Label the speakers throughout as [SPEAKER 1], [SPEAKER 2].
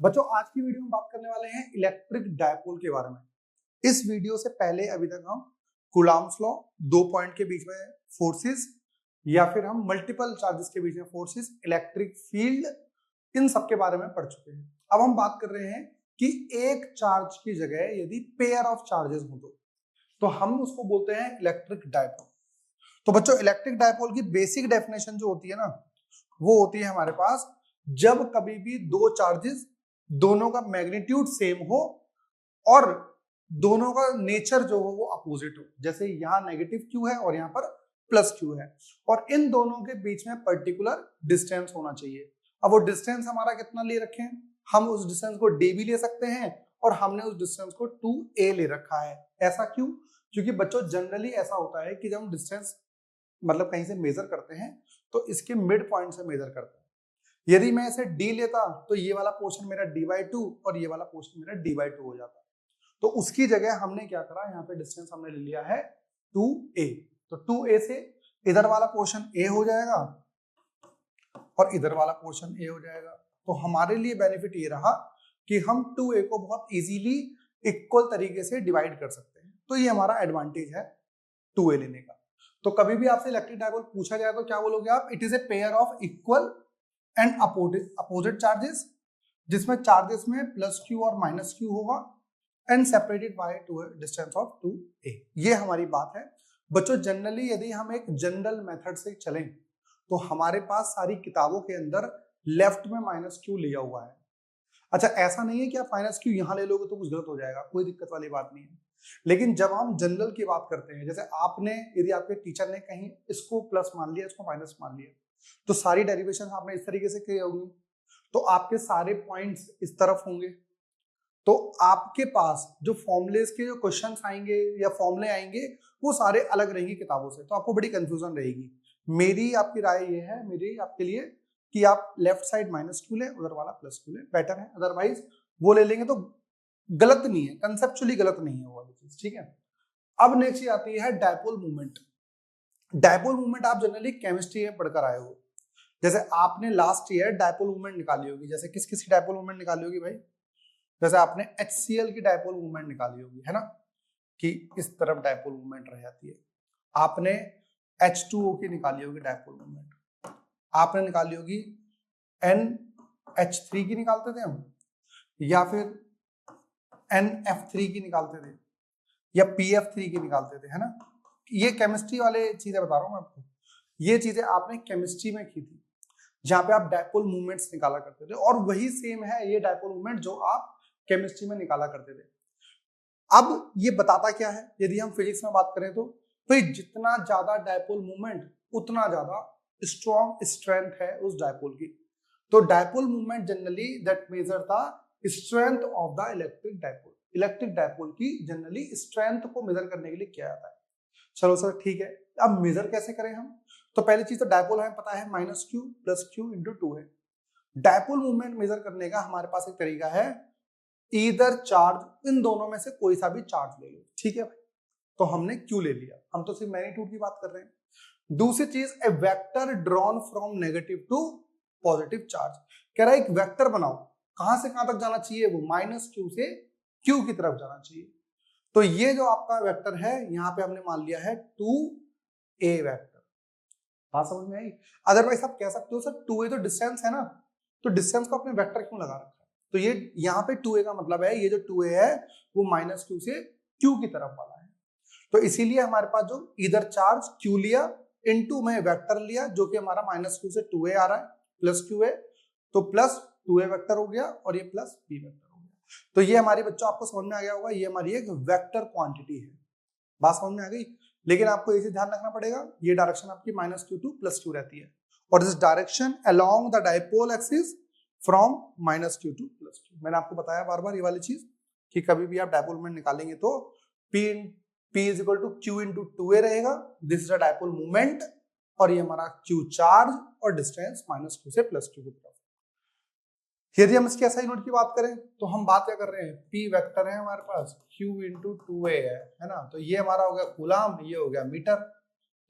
[SPEAKER 1] बच्चों आज की वीडियो में बात करने वाले हैं इलेक्ट्रिक डायपोल के बारे में। इस वीडियो से पहले अभी तक हम कूलम्ब्स लॉ, दो पॉइंट के बीच में फोर्सेस या फिर हम मल्टीपल चार्जेस के बीच में फोर्सेस, इलेक्ट्रिक फील्ड, इन सब के बारे में पढ़ चुके हैं। अब हम बात कर रहे हैं कि एक चार्ज की जगह यदि पेयर ऑफ चार्जेस हो तो हम उसको बोलते हैं इलेक्ट्रिक डायपोल। तो बच्चों इलेक्ट्रिक डायपोल की बेसिक डेफिनेशन जो होती है ना, वो होती है हमारे पास जब कभी भी दो चार्जेस दोनों का मैग्नीट्यूड सेम हो और दोनों का नेचर जो हो वो अपोजिट हो। जैसे यहाँ नेगेटिव क्यू है और यहाँ पर प्लस क्यू है और इन दोनों के बीच में पर्टिकुलर डिस्टेंस होना चाहिए। अब वो डिस्टेंस हमारा कितना ले रखे हैं, हम उस डिस्टेंस को d भी ले सकते हैं और हमने उस डिस्टेंस को 2a ले रखा है। ऐसा क्यों? क्योंकि बच्चों जनरली ऐसा होता है कि जब हम डिस्टेंस मतलब कहीं से मेजर करते हैं तो इसके मिड पॉइंट से मेजर करते हैं। यदि मैं इसे d लेता तो ये वाला पोर्शन मेरा d/2 और ये वाला पोर्शन मेरा d/2 हो जाता। तो उसकी जगह हमने क्या करा, यहाँ पे डिस्टेंस हमने ले लिया है 2a। तो 2a से इधर वाला पोर्शन a हो जाएगा और इधर वाला पोर्शन a हो जाएगा। तो हमारे लिए बेनिफिट ये रहा कि हम 2a को बहुत इजीली इक्वल तरीके से डिवाइड कर सकते हैं। तो ये हमारा एडवांटेज है 2a लेने का। तो कभी भी आपसे इलेक्ट्रिक डायपोल पूछा जाए तो क्या बोलोगे आप? It is a pair of equal and opposite charges, जिसमें चार्जेस में प्लस क्यू और माइनस क्यू होगा and separated by distance of 2a। ये हमारी बात है बच्चों। जनरली यदि हम एक जनरल मेथड से चलें तो हमारे पास सारी किताबों के अंदर लेफ्ट में माइनस क्यू लिया हुआ है। अच्छा, ऐसा नहीं है कि आप माइनस क्यू यहां ले लोगे तो कुछ गलत हो जाएगा, कोई दिक्कत वाली बात नहीं है। लेकिन जब हम जनरल की बात करते हैं, जैसे आपने यदि आपके टीचर ने कहीं इसको प्लस मान लिया, इसको माइनस मान लिया, तो सारी डेरिवेशन आपने इस तरीके से की होगी, तो आपके सारे पॉइंट्स इस तरफ होंगे। तो आपके पास जो फॉर्मुलेस के जो क्वेश्चंस आएंगे या फॉर्मुले आएंगे वो सारे अलग रहेंगे किताबों से, तो आपको बड़ी कंफ्यूजन रहेगी। मेरी आपकी राय ये है, मेरी आपके लिए, कि आप लेफ्ट साइड माइनस क्यू ले, उधर वाला प्लस क्यू ले, बेटर है। अदरवाइज वो ले लेंगे तो गलत नहीं है, कंसेप्चुअली गलत नहीं है वो वाली चीज, ठीक है। अब नेक्स्ट आती है डायपोल मूवमेंट। डायपोल मूवमेंट आप जनरली केमिस्ट्री में पढ़कर आए हो। जैसे आपने लास्ट ईयर डायपोल मूवमेंट निकाली होगी। जैसे किस किस की डायपोल मूवमेंट निकाली होगी भाई? जैसे आपने HCl की डायपोल मूवमेंट निकाली होगी, है ना, कि इस तरफ डायपोल मूवमेंट रह जाती है। आपने H2O की निकाली होगी डायपोल मूवमेंट। आपने निकाली होगी NH3 की निकालते थे हम, या फिर NF3 की निकालते थे, या PF3 की निकालते थे, है ना। ये केमिस्ट्री वाले चीजें बता रहा हूं मैं आपको। ये चीजें आपने केमिस्ट्री में की थी, जहां पे आप डायपोल मूवमेंट्स निकाला करते थे, और वही सेम है ये डायपोल मूवमेंट जो आप केमिस्ट्री में निकाला करते थे। अब ये बताता क्या है, यदि हम फिजिक्स में बात करें तो भाई जितना ज्यादा डायपोल मूवमेंट उतना ज्यादा स्ट्रॉन्ग स्ट्रेंथ है उस डायपोल की। तो dipole movement generally that measure the strength of the electric dipole. Electric dipole की जनरली स्ट्रेंथ को मेजर करने के लिए किया जाता है। चलो सर ठीक है, अब मेजर कैसे करें हम? तो पहली चीज तो डायपोल हमें पता है minus Q plus Q into 2 है। डायपोल मूवमेंट मेजर करने का हमारे पास एक तरीका है, ईदर चार्ज, इन दोनों में से कोई सा भी चार्ज ले लो, ठीक है भाई। तो हमने क्यू ले लिया, हम तो सिर्फ मैग्नीट्यूड की बात कर रहे हैं। दूसरी चीज, a vector drawn from negative to positive charge. कह रहा है एक वेक्टर बनाओ, कहां से कहां तक जाना चाहिए? वो माइनस क्यू से क्यू की तरफ जाना चाहिए। तो ये जो आपका वेक्टर है, यहाँ पे हमने मान लिया है 2a वेक्टर। बात समझ में आई? अदरवाइज आप कह सकते हो सर 2a तो डिस्टेंस है ना, तो डिस्टेंस को अपने वेक्टर क्यों लगा रखा है? तो ये यहाँ पे 2a का मतलब है, ये जो 2a है वो माइनस क्यू से क्यू की तरफ वाला है। तो इसीलिए हमारे पास जो इधर चार्ज क्यू लिया इनटू में वेक्टर लिया, जो कि हमारा माइनस क्यू से 2a आ रहा है, प्लस क्यू है, तो प्लस 2a वेक्टर हो गया और ये प्लस b वेक्टर हो गया। तो ये हमारे बच्चों आपको समझ में आ गया होगा, ये हमारी एक वेक्टर क्वांटिटी है। बात समझ में आ गई? लेकिन आपको ये ध्यान रखना पड़ेगा, ये डायरेक्शन आपकी minus Q two plus Q रहती है, और this direction along the dipole axis from minus Q two plus Q. मैंने आपको बताया बार बार ये वाली चीज कि कभी भी आप डायपोल मूवमेंट निकालेंगे तो P is equal to q into 2a रहेगा, this is the dipole movement, और ये हमारा क्यू चार्ज और डिस्टेंस माइनस क्यू से प्लस क्यू की तरफ। यदि हम इसकी SI यूनिट की बात करें तो हम बात क्या कर रहे हैं? P वेक्टर है हमारे पास, Q इंटू 2a है ना। तो ये हमारा हो गया कूलाम, ये हो गया मीटर,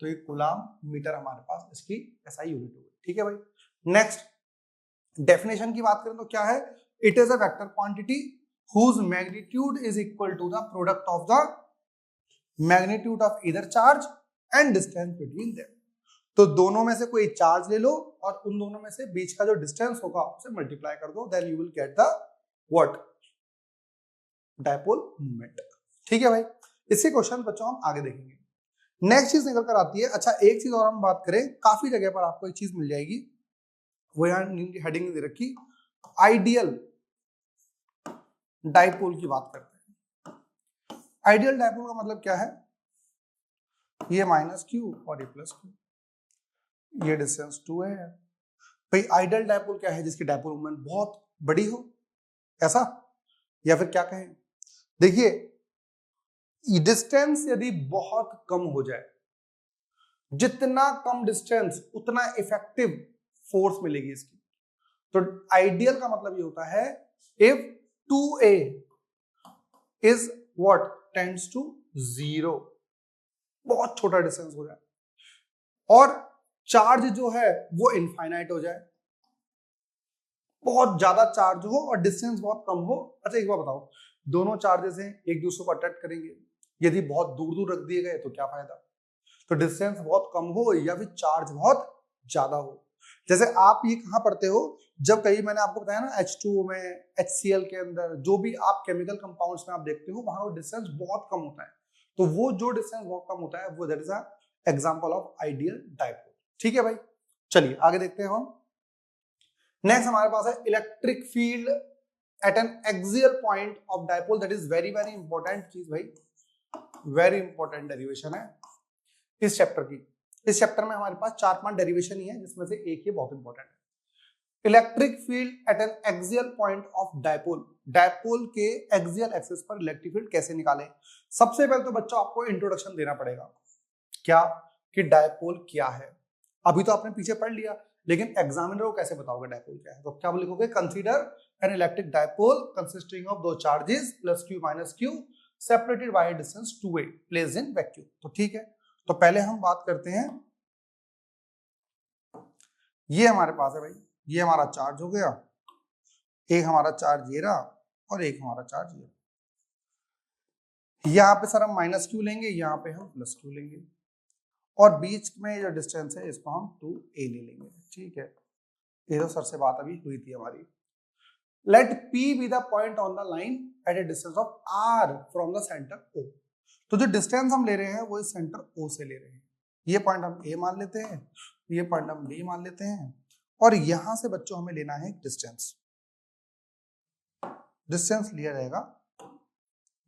[SPEAKER 1] तो ये कूलाम मीटर हमारे पास इसकी SI यूनिट हो गई, ठीक है भाई। नेक्स्ट डेफिनेशन की बात करें तो क्या है? It is a vector quantity whose magnitude is equal to the product of the magnitude of either charge and distance between them. तो दोनों में से कोई चार्ज ले लो और उन दोनों में से बीच का जो डिस्टेंस होगा उसे मल्टीप्लाई कर दो, then you will get the what, dipole moment. ठीक है भाई, इससे क्वेश्चन बच्चों हम आगे देखेंगे। नेक्स्ट चीज निकल कर आती है, अच्छा एक चीज और हम बात करें, काफी जगह पर आपको एक चीज मिल जाएगी, वो यहाँ हेडिंग दे रखी, आइडियल डायपोल की बात करते हैं। आइडियल डायपोल का मतलब क्या है, ये माइनस क्यू और ये प्लस क्यू, ये डिस्टेंस 2 है भाई। आइडियल डायपोल क्या है, जिसकी डायपोल मोमेंट बहुत बड़ी हो, ऐसा, या फिर क्या कहें, देखिए डिस्टेंस यदि बहुत कम हो जाए, जितना कम डिस्टेंस उतना इफेक्टिव फोर्स मिलेगी इसकी। तो आइडियल का मतलब ये होता है if 2a is what tends to 0, बहुत छोटा डिस्टेंस हो जाए और चार्ज जो है वो इनफाइनाइट हो जाए, बहुत ज्यादा चार्ज हो और डिस्टेंस बहुत कम हो। अच्छा एक बात बताओ, दोनों चार्जेस हैं, एक दूसरे को अट्रैक्ट करेंगे, यदि बहुत दूर दूर रख दिए गए तो क्या फायदा। तो डिस्टेंस बहुत कम हो या फिर चार्ज बहुत ज्यादा हो। जैसे आप ये कहाँ पढ़ते हो, जब कहीं मैंने आपको बताया ना H2O में, HCl के अंदर, जो भी आप केमिकल कंपाउंड्स में आप देखते हो वहां वो डिस्टेंस बहुत कम होता है, तो वो जो डिस्टेंस बहुत कम होता है वो that is a example of ideal dipole. ठीक है भाई, चलिए आगे देखते हैं हम। नेक्स्ट हमारे पास है electric field eight N axial point of dipole, that is very very important चीज भाई, वेरी इंपॉर्टेंट डेरिवेशन है इस चैप्टर की। इस चैप्टर में हमारे पास 4-5 डेरिवेशन ही है, जिसमें से एक ये बहुत इंपॉर्टेंट है। Electric field eight N axial point of dipole, dipole के एक्सियल एक्सिस पर इलेक्ट्रिक फील्ड कैसे निकालें। सबसे पहले तो बच्चों आपको इंट्रोडक्शन देना पड़ेगा, क्या कि डायपोल क्या है। अभी तो आपने पीछे पढ़ लिया, लेकिन एग्जामिनर को कैसे बताओगे डायपोल क्या है, तो क्या लिखोगे, consider an electric dipole consisting of दो charges plus q minus q separated by distance 2a placed in vacuum. तो ठीक है, तो पहले हम बात करते हैं, ये हमारे पास है भाई, ये हमारा चार्ज हो गया, एक हमारा चार्ज ये रहा और एक हमारा चार्ज ये रहा। यहाँ पे सर हम माइनस क्यू लेंगे, यहाँ पे हम प्लस क्यू लेंगे, और बीच में जो डिस्टेंस है इसको हम 2a ले लेंगे। ठीक है, ये तो सर से बात अभी हुई थी हमारी। Let P be the point on the line at a distance of r from the centre O। तो जो डिस्टेंस हम ले रहे हैं वो इस सेंटर O से ले रहे हैं। ये पॉइंट हम A मान लेते हैं, ये पॉइंट हम B मान लेते हैं, और यहां से बच्चों हमें लेना है डिस्टेंस। डिस्टेंस लिया जाएगा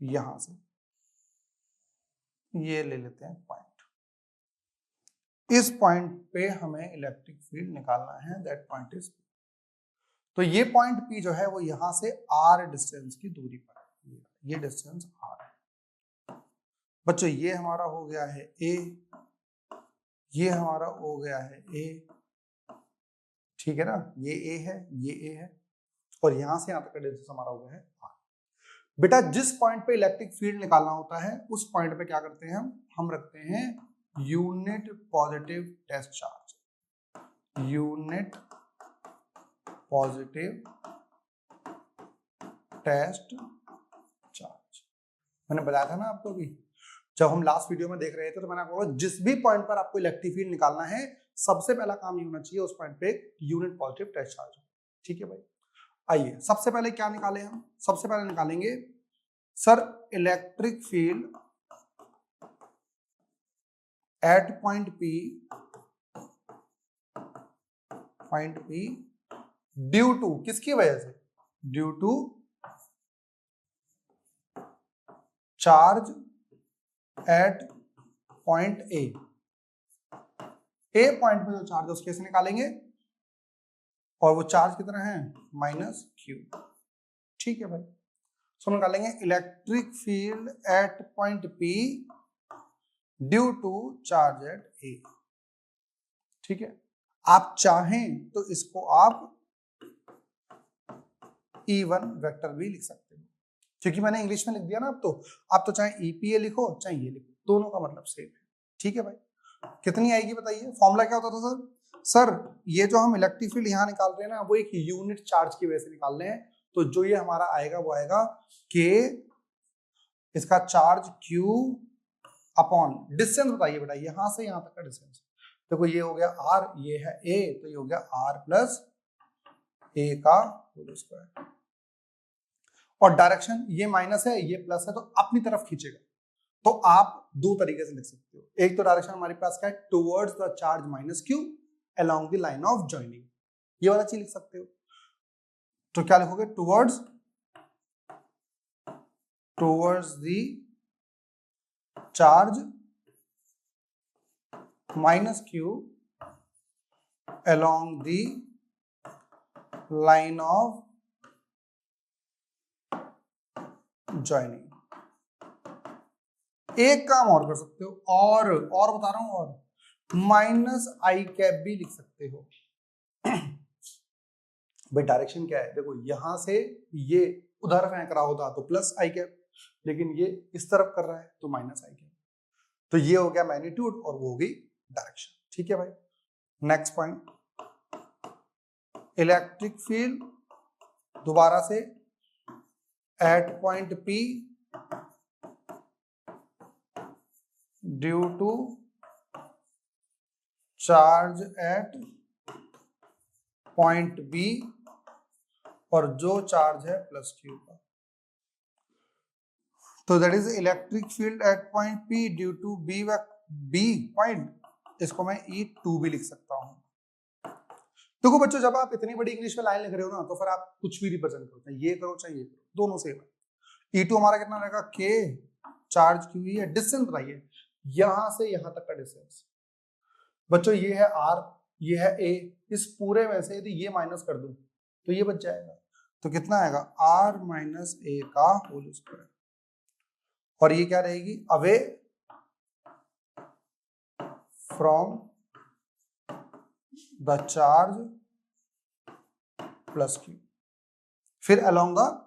[SPEAKER 1] यहां से, ये ले लेते हैं पॉइंट। इस पॉइंट पे हमें इलेक्ट्रिक फील्ड निकालना है, दैट पॉइंट इज P। तो ये पॉइंट P जो है वो यहां से r डिस्टेंस की दूरी पर है, ये डिस्टेंस r है। बच्चों ये हमारा हो गया है A, ये हमारा हो गया है A, ठीक है ना, ये A है, ये A है, और यहां से यहां तक का डिस्टेंस हमारा हो गया है r। बेटा जिस पॉइंट पे इलेक्ट्रिक फील्ड निकालना होता है उस पॉइंट पे क्या करते हैं हम रखते हैं unit positive test charge, unit positive test charge. मैंने बताया था ना आपको भी, जब हम लास्ट वीडियो में देख रहे थे तो मैंने आपको जिस भी पॉइंट पर आपको इलेक्ट्रिक फील्ड निकालना है सबसे पहला काम ये होना चाहिए उस पॉइंट पे यूनिट पॉजिटिव टेस्ट चार्ज। ठीक है भाई, आइए सबसे पहले क्या निकालें हम, सबसे पहले निकालेंगे sir electric field at point P due to, किसकी वजह से, due to charge at point A point पे जो चार्ज है उसके से निकालेंगे, और वो चार्ज कितना है माइनस Q। ठीक है भाई, सो निकालेंगे electric field at point P due to charge at A। ठीक है, आप चाहें तो इसको आप E1 वेक्टर भी लिख सकते हो, क्योंकि मैंने इंग्लिश में लिख दिया ना। आप तो चाहे EPA लिखो चाहे ये लिखो, दोनों का मतलब सेम है। ठीक है भाई, कितनी आएगी बताइए, फॉर्मूला क्या होता था सर ये जो हम इलेक्ट्रिक फील्ड यहाँ निकाल रहे हैं ना वो एक यूनिट चार्ज की वजह से निकाल रहे हैं, तो जो ये हमारा आएगा वो आएगा k, इसका चार्ज q अपॉन डिस्टेंस बताइए बेटा, यहां से यहां तक का डिस्टेंस। देखो ये हो गया r, ये है a, तो ये हो गया r प्लस a का होल स्क्वायर। और डायरेक्शन ये माइनस है, ये प्लस है, तो अपनी तरफ खींचेगा। तो आप दो तरीके से लिख सकते हो। एक तो डायरेक्शन हमारे पास क्या है, towards the charge minus q along the line of joining, ये वाला चीज लिख सकते हो। तो क्या लिखोगे, towards the charge minus q along the line of joining. एक काम और कर सकते हो, और बता रहा हूं, और माइनस आई कैप भी लिख सकते हो। भाई डायरेक्शन क्या है, देखो यहां से ये उधर फेंक रहा होता तो प्लस आई कैप, लेकिन ये इस तरफ कर रहा है तो माइनस आई कैप। तो ये हो गया मैग्नीट्यूड और वो होगी डायरेक्शन। ठीक है भाई, नेक्स्ट पॉइंट, इलेक्ट्रिक फील्ड दोबारा से at point P due to charge at point B, और जो चार्ज है प्लस Q का। तो that is electric field at point P due to B point, इसको मैं E2 भी लिख सकता हूं। देखो बच्चों, जब आप इतनी बड़ी इंग्लिश में लाइन लिख रहे हो ना, तो फिर आप कुछ भी रिप्रेजेंट करते हैं, ये करो चाहे ये करो, दोनों सेम है। E2 हमारा कितना रहेगा, K, चार्ज Q है, डिस्टेंस बताइए यहां से यहां तक का डिस्टेंस। बच्चों ये है R, ये है A, इस पूरे में से यदि ये माइनस कर दूं तो ये बच जाएगा। तो कितना आएगा, R माइनस A का होल स्क्वायर। और ये क्या रहेगी, away from the charge plus Q, फिर along the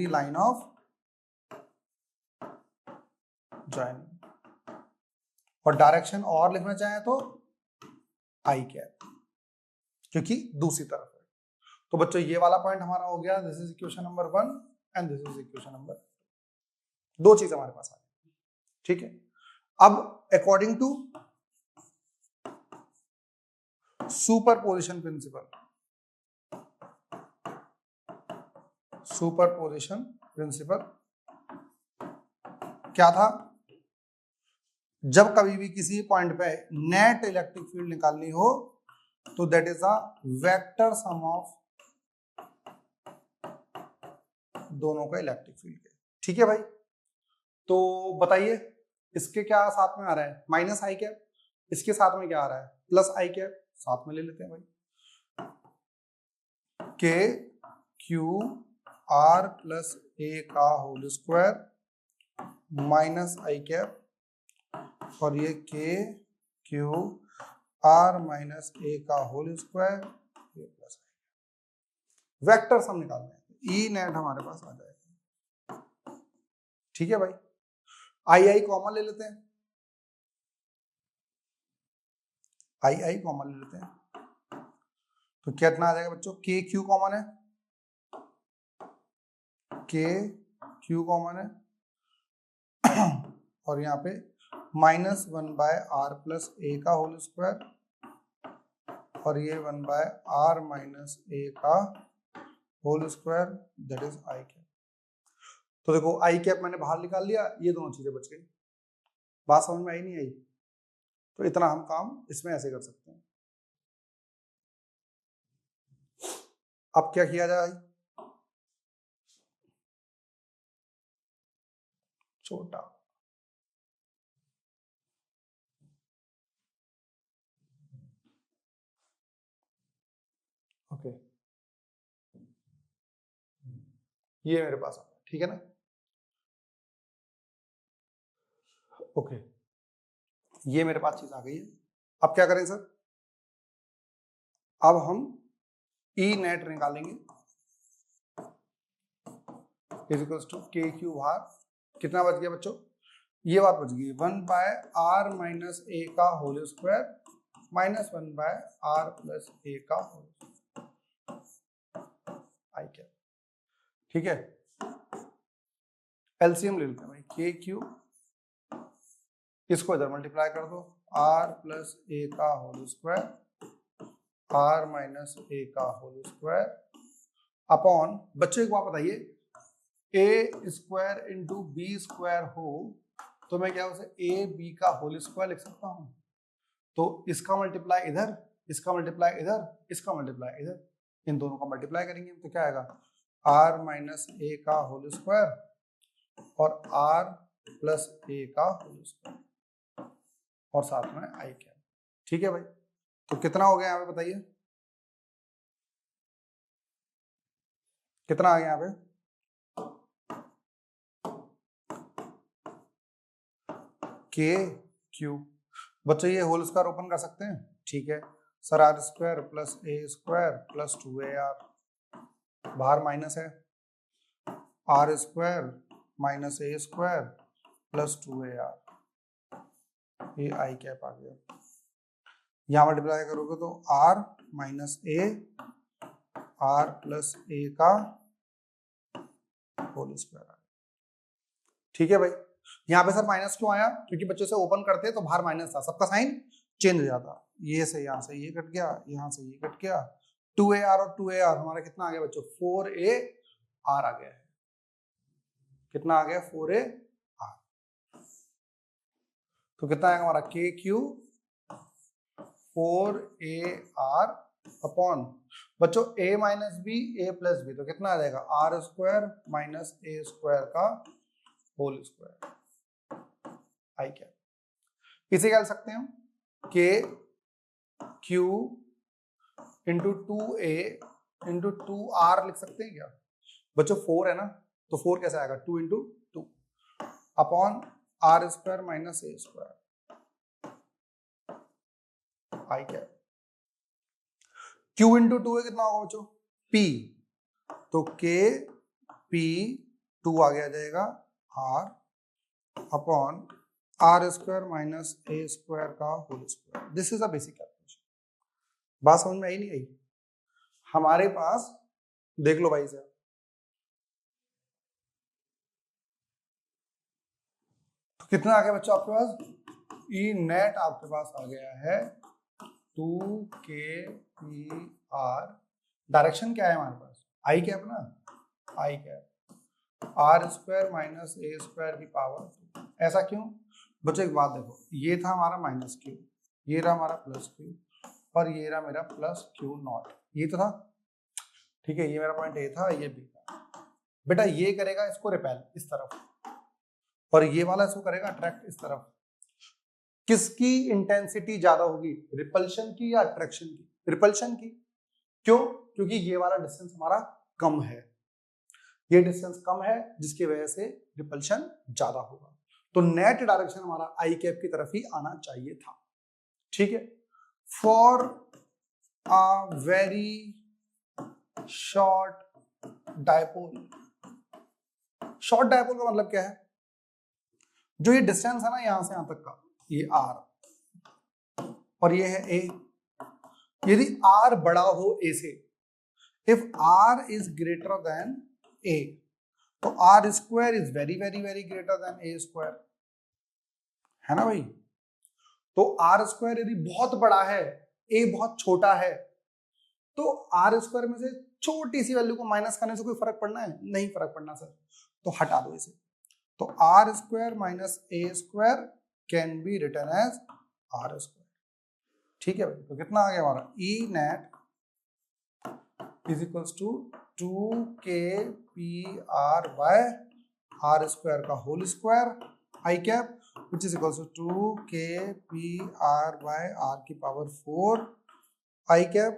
[SPEAKER 1] line of joining. और डायरेक्शन और लिखना चाहे तो आई कैप, क्योंकि दूसरी तरफ है। तो बच्चों ये वाला पॉइंट हमारा हो गया, this is equation number 1 and this is equation number 2। दो चीज हमारे पास आ गई। ठीक है, अब अकॉर्डिंग टू सुपरपोजिशन प्रिंसिपल क्या था, जब कभी भी किसी पॉइंट पे नेट इलेक्ट्रिक फील्ड निकालनी हो तो that is a vector sum of दोनों का इलेक्ट्रिक फील्ड के। ठीक है भाई, तो बताइए इसके क्या साथ में आ रहा है, माइनस आई कैप, इसके साथ में क्या आ रहा है, प्लस आई कैप, साथ में ले लेते हैं भाई। के क्यू आर प्लस ए का होल स्क्वायर माइनस आई कैप, और ये के क्यू आर माइनस ए का होल स्क्वायर प्लस आई। वेक्टर सम निकालना है, ई नेट हमारे पास आ जाएगा। ठीक है भाई, आई कॉमन ले लेते हैं, आई कॉमन ले लेते हैं, तो कितना आ जाएगा बच्चों, के क्यू कॉमन है, के क्यू कॉमन है, और यहाँ पे minus 1 by r plus a का होल स्क्वायर, और ये 1 बाय आर माइनस ए का whole square, that is i cap. तो देखो आई कैप मैंने बाहर निकाल लिया, ये दोनों चीजें बच गई। बात समझ में आई नहीं आई, तो इतना हम काम इसमें ऐसे कर सकते हैं। अब क्या किया जाए, छोटा ओके, ये मेरे पास आ गया। ठीक है ना, ओके, ये मेरे पास चीज आ गई है। अब क्या करें सर, अब हम ई नेट निकालेंगे, इज इक्वल्स टू के क्यू आर, कितना बच गया बच्चों, ये बात बच गई, 1 बाय आर माइनस ए का whole square minus 1 by r plus a का होल स्क्वायर। I cap. ठीक है, एलसीएम ले लेते हैं भाई, के क्यू, इसको इधर मल्टीप्लाई कर दो, आर प्लस ए का whole square are minus a का होल स्क्वायर अपॉन, बच्चों एक बात बताइए, ए स्क्वायर इंटू बी स्क्वायर हो तो मैं क्या उसे ए बी का होल स्क्वायर लिख सकता हूं, तो इसका मल्टीप्लाई इधर, इसका मल्टीप्लाई इधर, इसका मल्टीप्लाई इधर, इन दोनों का मल्टीप्लाई करेंगे तो क्या आएगा, आर माइनस ए का होल स्क्वायर और आर प्लस ए का होल स्क्वायर और साथ में आई कैप। ठीक है भाई, तो कितना हो गया यहाँ पे बताइए, कितना आ गया यहाँ पे, के क्यू। बच्चों ये होल स्क्वायर ओपन कर सकते हैं, ठीक है sir, r square plus a square plus 2ar, बाहर माइनस है, r square minus a square plus 2ar, ये आई कैप आ गया, यहां मल्टीप्लाई करोगे तो r minus a r plus a का होल स्क्वायर आ गया। ठीक है भाई, यहाँ पे सर माइनस क्यों आया, क्योंकि बच्चों से ओपन करते तो बाहर माइनस था, सबका साइन चेंज हो जाता, ये से यहाँ से ये कट गया, यहाँ से ये कट गया, 2ar और 2ar हमारा कितना आ गया बच्चों, 4ar आ गया है, कितना आ गया 4ar, तो कितना आएगा हमारा के क्यू 4ar अपॉन, बच्चों a minus b a plus b, तो कितना आ जाएगा r square minus a square का होल स्क्वायर, आई क्या, इसे क्या लिख सकते हैं हम, के q into 2a into 2r लिख सकते हैं क्या बच्चों, 4 है ना, तो 4 कैसे आएगा, 2 into 2 upon r square minus a square, i क्या, q इंटू 2 कितना होगा बच्चों, p, तो k p 2 आगे आ जाएगा r upon r square minus a square का whole square. This is a basic calculation. बात समझ में आई नहीं आई, हमारे पास देख लो भाई साहब, तो कितना आ गया बच्चों आपके पास, ई नेट आपके पास आ गया है 2kpr, डायरेक्शन क्या है हमारे पास, आई कैप ना, i cap r square minus a square की पावर, ऐसा क्यों बच्चों, एक बात देखो, ये था हमारा माइनस क्यू, ये रहा हमारा प्लस क्यू और ये रहा मेरा प्लस क्यू नॉट, ये तो था, ठीक है, ये मेरा पॉइंट ए था, ये बी था, बेटा ये करेगा इसको रिपेल इस तरफ और ये वाला इसको करेगा अट्रैक्ट इस तरफ, किसकी इंटेंसिटी ज्यादा होगी, रिपल्शन की या अट्रैक्शन की, रिपल्शन की, क्यों, क्योंकि ये वाला डिस्टेंस हमारा कम है, ये डिस्टेंस कम है जिसकी वजह से रिपल्शन ज्यादा होगा, तो नेट डायरेक्शन हमारा आई कैप की तरफ ही आना चाहिए था। ठीक है, for a very short dipole, short dipole का मतलब क्या है, जो ये डिस्टेंस है ना यहां से यहां तक का, ये r और ये है a, यदि r बड़ा हो a से, if r is greater than a, तो r square is very very very greater than a square, है ना भाई, तो आर स्क्वायर यदि बहुत बड़ा है, ए बहुत छोटा है, तो आर स्क्वायर में से छोटी सी वैल्यू को माइनस करने से कोई फर्क पड़ना है, नहीं फर्क पड़ना सर, तो हटा दो इसे, तो r square minus a square can be written as r square. ठीक है भाई, तो कितना आ गया हमारा, E net is equals to 2kpr by r square का whole square i cap, which is equals to 2kpr by r की power 4 i cap,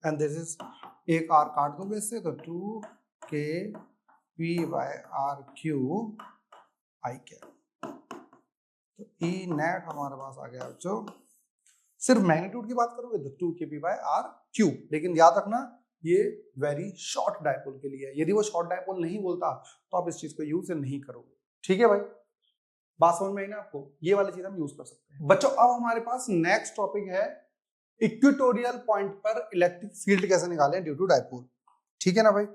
[SPEAKER 1] and this is, एक r काट दोगे इससे तो 2kp by r cube i cap, तो E net हमारे पास आ गया बच्चों, सिर्फ मैग्नीट्यूड की बात करोगे तो 2kp by r क्यूब, लेकिन याद रखना ये वेरी शॉर्ट डायपोल के लिए है, यदि वो शॉर्ट डायपोल नहीं बोलता तो आप इस चीज को यूज नहीं करोगे। ठीक है भाई, बात समझ में आई ना आपको, ये वाली चीज हम यूज कर सकते हैं बच्चों। अब हमारे पास नेक्स्ट टॉपिक है इक्वेटोरियल पॉइंट पर इलेक्ट्रिक फील्ड कैसे निकालें ड्यू टू डायपोल। ठीक है ना भाई,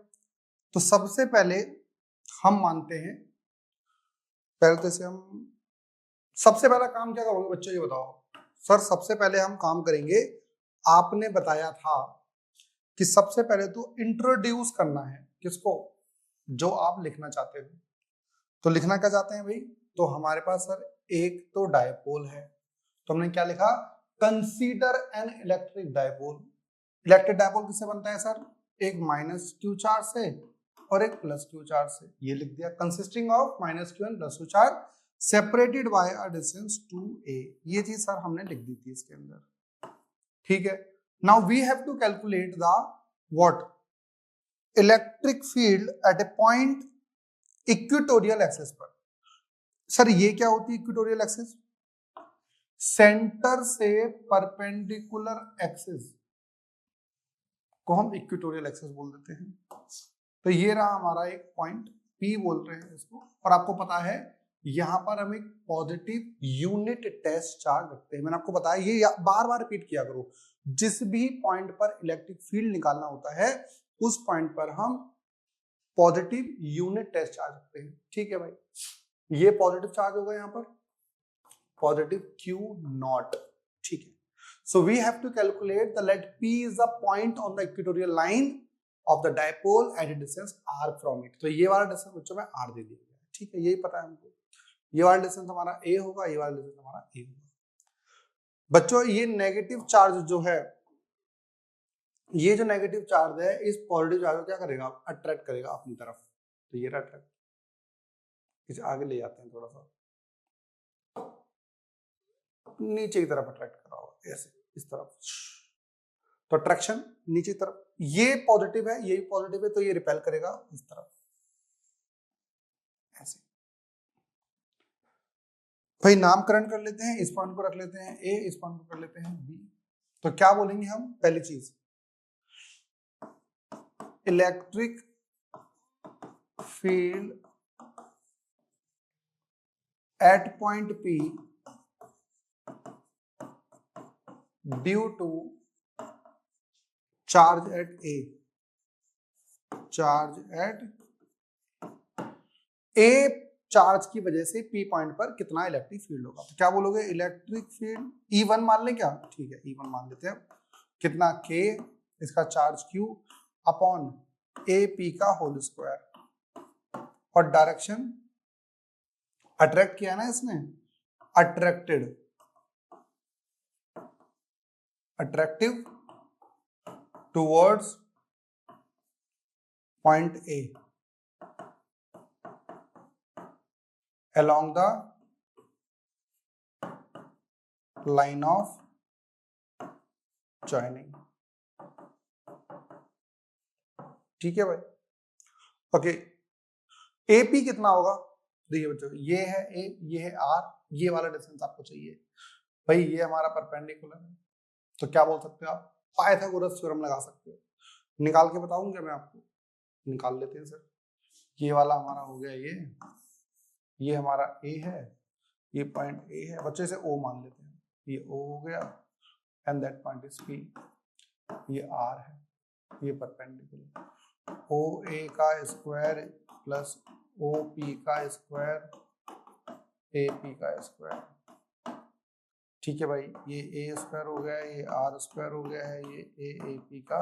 [SPEAKER 1] तो सबसे पहले हम मानते हैं, पहले तो इसे हम सबसे पहला काम क्या करोगे बच्चों ये बताओ। सर सबसे पहले हम काम करेंगे, आपने बताया था कि सबसे पहले तो इंट्रोड्यूस करना है किसको, जो आप लिखना चाहते हो। तो लिखना क्या चाहते हैं भाई, तो हमारे पास सर एक तो डायपोल है, तो हमने क्या लिखा, consider an electric dipole. Electric dipole किससे बनता है सर, एक माइनस क्यू चार्ज से और एक प्लस क्यू चार्ज से, ये लिख दिया, consisting of minus Q and plus Q charge separated by a distance 2a। ये चीज सर हमने लिख दी थी इसके अंदर, ठीक है। Now we have to calculate the what, electric field at a point equatorial axis पर। सर ये क्या होती है इक्वेटोरियल एक्सिस, सेंटर से परपेंडिकुलर एक्सिस को हम इक्वेटोरियल एक्सिस बोल देते हैं। तो ये रहा हमारा एक पॉइंट P बोल रहे हैं इसको, और आपको पता है यहां पर हम एक पॉजिटिव यूनिट टेस्ट चार्ज रखते हैं। मैंने आपको बताया, ये बार बार रिपीट किया करो, जिस भी पॉइंट पर इलेक्ट्रिक फील्ड निकालना होता है उस पॉइंट पर हम पॉजिटिव यूनिट टेस्ट चार्ज रखते हैं, ठीक है भाई। ये पॉजिटिव चार्ज होगा यहाँ पर, पॉजिटिव Q नॉट, ठीक है। So we have to calculate the let P is the point on the equatorial line of the dipole at a distance r from it। तो ये वाला डिस्टेंस बच्चों में r दे दिया गया है, ठीक है, यही पता है हमको। ये वाला डिस्टेंस हमारा a होगा, ये वाला डिस्टेंस हमारा a होगा। बच्चों ये नेगेटिव चार्ज जो है, ये जो नेगेटिव चार्ज है, इस पॉजिटिव चार्ज को क्या करेगा, अट्रैक्ट करेगा अपनी तरफ। तो ये अट्रैक्ट, इसे आगे ले जाते हैं थोड़ा सा, नीचे की तरफ अट्रैक्ट करा होगा ऐसे, इस तरफ, तो अट्रैक्शन नीचे की तरफ। ये पॉजिटिव है, ये भी पॉजिटिव है, तो ये रिपेल करेगा इस तरफ ऐसे। भाई नामकरण कर लेते हैं, इस पॉइंट को रख लेते हैं A, इस पॉइंट को कर लेते हैं B। तो क्या बोलेंगे हम, पहली चीज, electric field at point P due to charge at A, charge at A charge की वजह से P पॉइंट पर कितना इलेक्ट्रिक फील्ड होगा। तो क्या बोलोगे, इलेक्ट्रिक फील्ड E1 मान लें क्या, ठीक है E1 मान लेते हैं, कितना K, इसका चार्ज Q अपॉन AP का होल स्क्वायर, और डायरेक्शन अट्रैक्ट किया ना इसने, attracted, attractive towards point A along the line of joining, ठीक है भाई। ओके, AP कितना होगा, देखिए बच्चों ये है A, ये है R, ये वाला डिस्टेंस आपको चाहिए भाई, ये हमारा परपेंडिकुलर है। तो क्या बोल सकते हो आप, पाइथागोरस थ्योरम लगा सकते हो। निकाल के बताऊंगा मैं आपको, निकाल लेते हैं सर। ये वाला हमारा हो गया, ये हमारा A है, ये पॉइंट A है, बच्चे से O मान लेते हैं, ये O हो गया, and that point is P, ये R है, ये परपेंडिकुलर, OA का स्क्वायर प्लस OP का स्क्वायर AP का स्क्वायर, ठीक है भाई। ये A स्क्वायर हो गया, ये R स्क्वायर हो गया है, ये AP का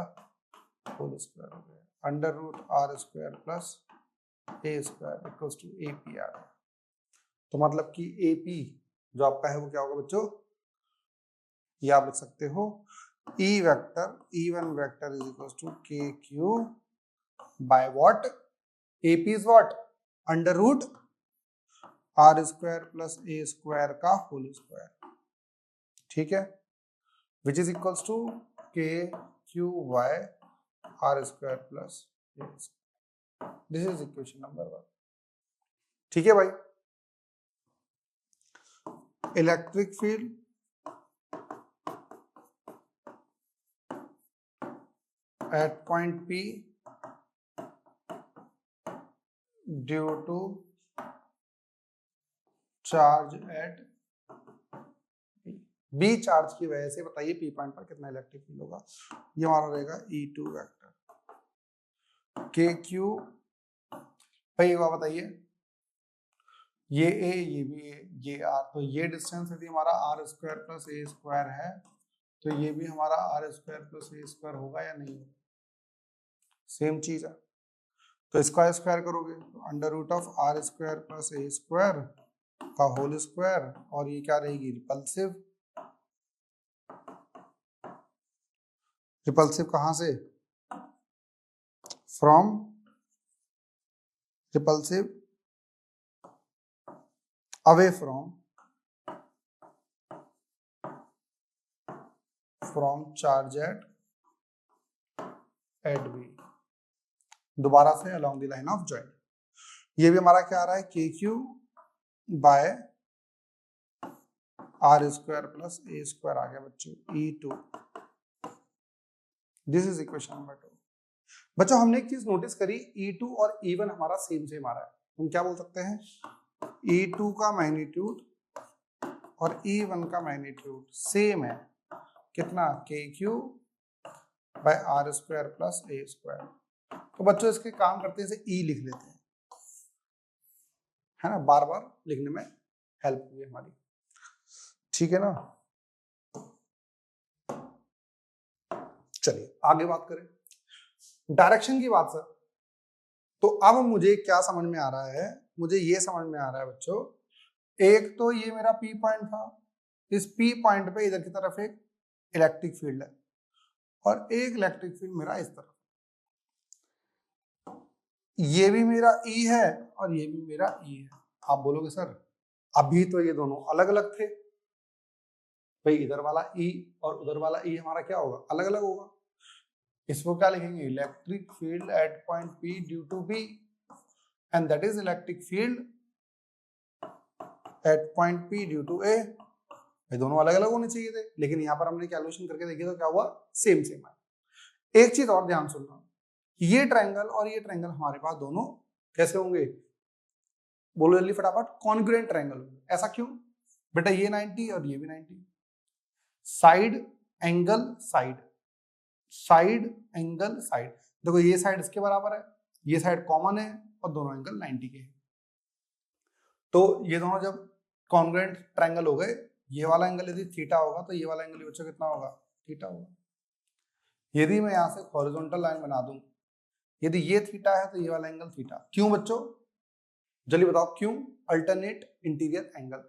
[SPEAKER 1] होल स्क्वायर हो गया, under root R square plus A square equals to AP आ गया। तो मतलब कि AP जो आपका है वो क्या होगा बच्चों, ये आप लिख सकते हो E vector, E1 vector is equals to KQ by what, AP is what, under root R square plus A square का होल स्क्वायर, ठीक है, which is equals to KQ बाय R square plus A square. This is equation number 1, ठीक है भाई। Electric field at point P due to charge at B charge की वजह से बताइए P पॉइंट पर कितना इलेक्ट्रिक फील्ड होगा। ये हमारा रहेगा E2 वेक्टर, KQ भाई एक बात बताइए, ये ए ये भी ए ये आर, तो ये डिस्टेंस यदि हमारा r square plus a square है तो ये भी हमारा r square plus a square होगा या नहीं होगा? सेम चीज है। तो इसका स्क्वायर करोगे तो under root of r square plus a square का होल स्क्वायर, और ये क्या रहेगी, रिपल्सिव। रिपल्सिव कहां से, from repulsive away from charge at B, दोबारा से along the line of joint. ये भी हमारा क्या आ रहा है, k q by r square plus a square आ गया बच्चों, E2। This is equation number 2। बच्चों हमने एक चीज नोटिस करी, E2 और E1 हमारा सेम आ रहा है। हम क्या बोल सकते हैं, E2 का मैग्नीट्यूड और E1 का मैग्नीट्यूड सेम है, कितना, k q by r square plus a square. तो बच्चों इसके काम करते हैं, इसे E लिख लेते हैं, है ना, बार बार लिखने में हेल्प हुई हमारी, ठीक है ना। चलिए आगे बात करें डायरेक्शन की बात सर। तो अब मुझे क्या समझ में आ रहा है, मुझे ये समझ में आ रहा है बच्चों, एक तो ये मेरा P पॉइंट था, इस P पॉइंट पे इधर की तरफ एक इलेक्ट्रिक फील्ड है और एक इलेक्ट्रिक फील्ड मेरा इस तरफ, ये भी मेरा E है और ये भी मेरा E है। आप बोलोगे सर अभी तो ये दोनों अलग अलग थे, भाई इधर वाला E और उधर वाला E हमारा क्या होगा, अलग अलग होगा। इसको क्या लिखेंगे, electric field at point P due to B and that is electric field at point P due to A। भाई दोनों अलग अलग होने चाहिए थे, लेकिन यहाँ पर हमने कैलकुलेशन करके देखी तो क्या हुआ, सेम है। एक चीज और ध्यान सुनना, ये ट्रायंगल और ये ट्रायंगल हमारे पास दोनों कैसे होंगे, बोलो जल्दी फटाफट, कॉन्ग्रुएंट ट्रायंगल होंगे। ऐसा क्यों बेटा, ये 90 और ये भी 90, side angle side, side angle side. देखो ये साइड इसके बराबर है, ये साइड कॉमन है और दोनों एंगल 90 के हैं। तो ये दोनों जब कॉन्ग्रुएंट ट्रायंगल हो गए, ये वाला एंगल यदि थीटा होगा तो ये वाला एंगल बच्चों कितना होगा, थीटा होगा। यदि मैं यहां से हॉरिजॉन्टल लाइन बना दूं, यदि ये थीटा है तो ये वाला एंगल थीटा। क्यों बच्चों, जल्दी बताओ क्यों, अल्टरनेट इंटीरियर एंगल,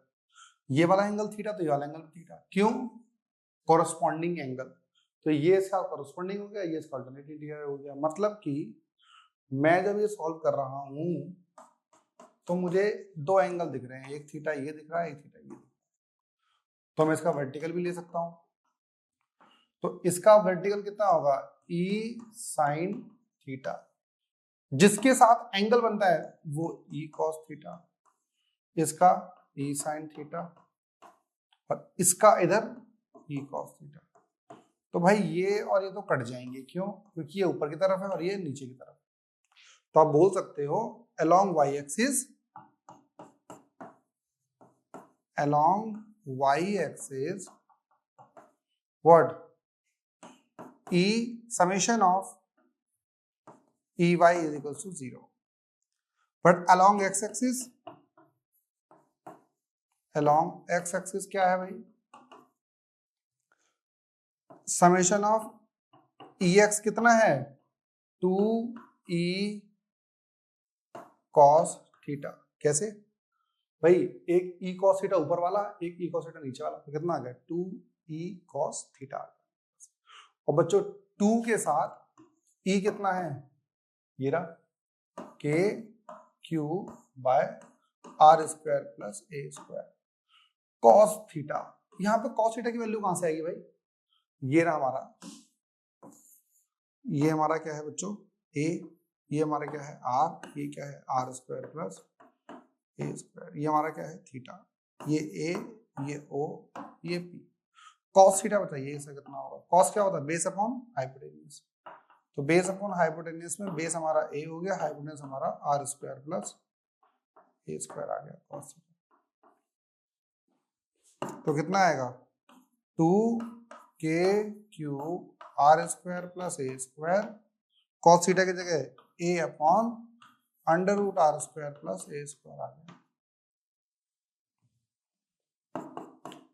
[SPEAKER 1] ये वाला एंगल थीटा तो ये वाला एंगल थीटा, क्यों, कोरस्पॉन्डिंग एंगल। तो ये इसका कोरस्पॉन्डिंग हो गया, ये इसका अल्टरनेट इंटीरियर हो गया। मतलब कि मैं जब ये सॉल्व कर रहा हूं तो मुझे दो एंगल दिख रहे हैं, एक थीटा ये दिख रहा है, एक थीटा ये दिख रहा है। तो मैं इसका वर्टिकल भी ले सकता हूं, तो इसका वर्टिकल कितना होगा, E साइन थीटा, जिसके साथ एंगल बनता है वो E कॉस थीटा, इसका E साइन थीटा और इसका इधर E कॉस थीटा। तो भाई ये और ये तो कट जाएंगे, क्यों, क्योंकि ये ऊपर की तरफ है और ये नीचे की तरफ। तो आप बोल सकते हो along y axis, along y axis what, E summation of EY is equals to 0, but along x axis, along x axis क्या है भाई, समेशन ऑफ EX कितना है, 2E cos थीटा। कैसे भाई, एक E cos थीटा ऊपर वाला, एक E cos थीटा नीचे वाला, तो कितना आ गया, 2E cos थीटा। और बच्चों 2 के साथ E कितना है, ये रहा k q by r square plus a square cos theta. यहाँ पे कॉस थीटा की वैल्यू कहां से आएगी भाई, ये रहा हमारा, ये हमारा क्या है बच्चों ए, ये हमारा क्या है आर, ये क्या है r square plus a square, ये हमारा क्या है थीटा, ये ए, ये ओ, ये पी। कॉस थीटा बताइए इसका कितना होगा, कॉस क्या होता है, बेस अपॉन हाइपोटेन्यूज। तो बेस अपॉन हाइपोटेन्यूज में बेस हमारा ए हो गया, हाइपोटेन्यूज हमारा r square plus a square आ गया कॉस थीटा। तो कितना आएगा, 2k cube r square plus a square, cos theta की जगह a upon under root r square plus a square आ गया।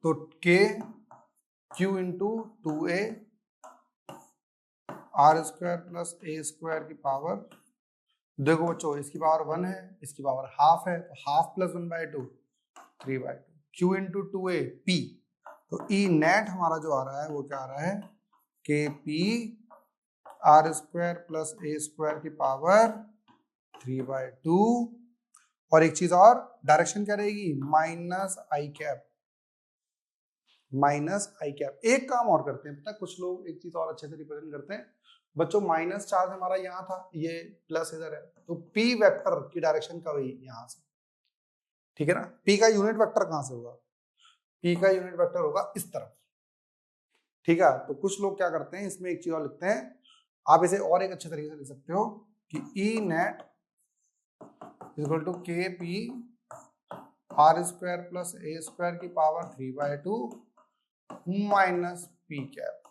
[SPEAKER 1] तो k q into 2a r square plus a square की पावर, देखो बच्चों इसकी पावर 1 है, इसकी पावर हाफ है, तो half plus 1/2 3/2 Q into 2a P. तो ई नेट हमारा जो आ रहा है वो क्या आ रहा है, के P R square plus a square की पावर 3/2। और एक चीज और, डायरेक्शन क्या रहेगी, माइनस आई कैप, माइनस आई कैप। एक काम और करते हैं, पता है कुछ लोग एक चीज और अच्छे से रिप्रेजेंट करते हैं बच्चों, माइनस चार्ज हमारा यहाँ था, ये प्लस इधर है, तो पी वेक्टर की डायरेक्शन का वही यहाँ से, ठीक है ना। पी का यूनिट वेक्टर कहां से होगा, पी का यूनिट वेक्टर होगा इस तरफ, ठीक है। तो कुछ लोग क्या करते हैं, इसमें एक चीज और लिखते हैं, आप इसे और एक अच्छे तरीके से लिख सकते हो कि ई नेट इक्वल टू के P R square plus a square की पावर 3/2 माइनस पी कैप।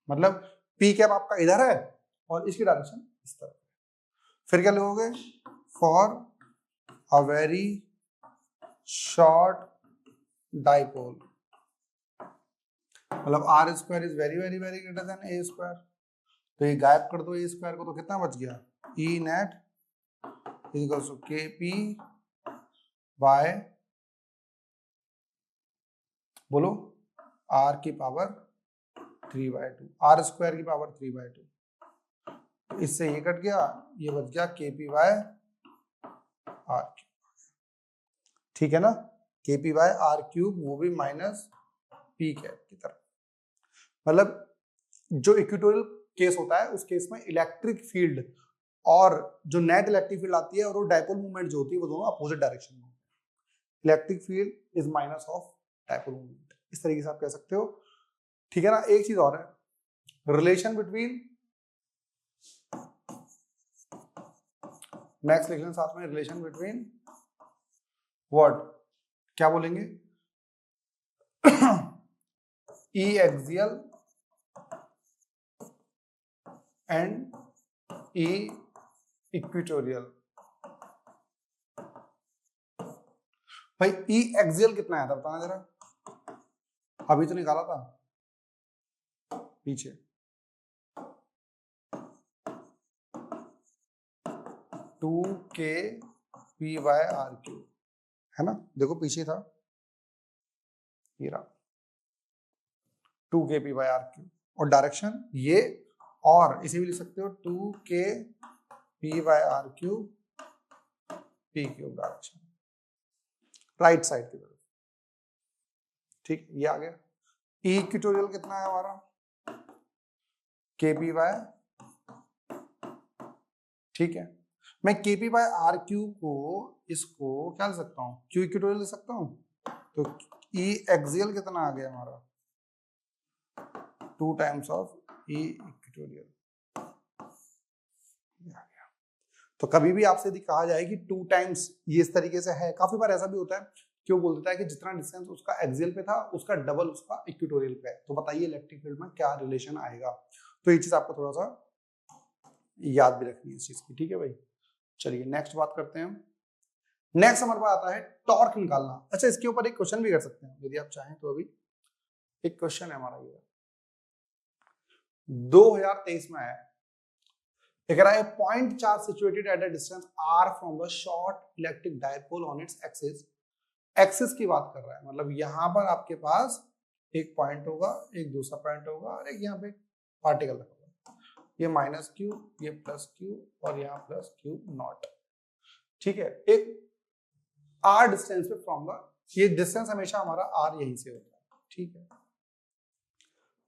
[SPEAKER 1] मतलब पी कैप आपका इधर है और इसकी डायरेक्शन इस तरफ। फिर क्या लिखोगे, for a very short dipole, मतलब r square is very very very greater than a square, तो ये गायब कर दो ए स्क्वायर को, तो कितना बच गया, ई नेट इक्वल्स टू के पी बाय, बोलो आर की पावर 3/2, आर स्क्वायर की पावर 3/2, तो इससे ये कट गया, ये बच गया के पी बाय आर क्यूब, ठीक है ना, के पी बाय आर क्यूब, वो भी माइनस पी कैप की तरफ। मतलब जो इक्वेटोरियल केस होता है उस केस में इलेक्ट्रिक फील्ड और जो नेट इलेक्ट्रिक फील्ड आती है और वो डाइपोल मूवमेंट जो होती है वो दोनों अपोजिट डायरेक्शन में होते हैं। Electric field is minus of dipole movement, इस तरीके से आप कह सकते हो, ठीक है ना। एक चीज और है, रिलेशन बिटवीन, नेक्स्ट लिख लें साथ में, रिलेशन बिटवीन व्हाट, क्या बोलेंगे, ई एक्सियल एंड ई इक्वेटोरियल। भाई ई एक्सियल कितना आया था बताना जरा, अभी तो निकाला था पीछे, 2k p by r cube है ना, देखो पीछे था ये रहा 2k p by r cube, और डायरेक्शन ये, और इसे भी लिख सकते हो 2k p by r cube p cube direction, right side की तरफ, ठीक, ये आ गया। इक्वेटोरियल कितना है हमारा, के पी बाय, ठीक है, मैं के पी बाय आर क्यूब को इसको क्या लिख सकता हूँ, क्यू इक्वेटोरियल लिख सकता हूँ, तो ई एक्सियल कितना आ गया हमारा, 2 टाइम्स ऑफ ई इक्वेटोरियल, तो कभी भी आपसे यदि कहा जाए कि 2 टाइम्स, ये इस तरीके से है, काफी बार ऐसा भी होता है कि वो बोल देता है कि जितना डिस्टेंस उसका एक्सियल पे था उसका डबल उसका इक्वेटोरियल पे है, तो बताइए इलेक्ट्रिक फील्ड में क्या रिलेशन आएगा। तो ये चीज आपको थोड़ा सा याद भी रखनी है इस चीज की, ठीक है भाई। चलिए नेक्स्ट बात करते हैं, नेक्स्ट हमारे पास आता है टॉर्क निकालना। अच्छा, इसके ऊपर एक क्वेश्चन भी कर सकते हैं यदि आप चाहें तो, अभी एक क्वेश्चन है हमारा ये 2023 में आया, कह रहा है point charge situated at a distance r from the short electric dipole on its axis, axis की बात कर रहा है, मतलब यहां पर आपके पास एक पॉइंट होगा, एक दूसरा पॉइंट होगा, और एक यहाँ पे पार्टिकल होगा, ये माइनस क्यू, ये प्लस क्यू, और यहाँ प्लस क्यू नॉट, ठीक है, एक r डिस्टेंस पे फ्रॉम द, ये डिस्टेंस हमेशा हमारा r यहीं से होता है, ठीक है।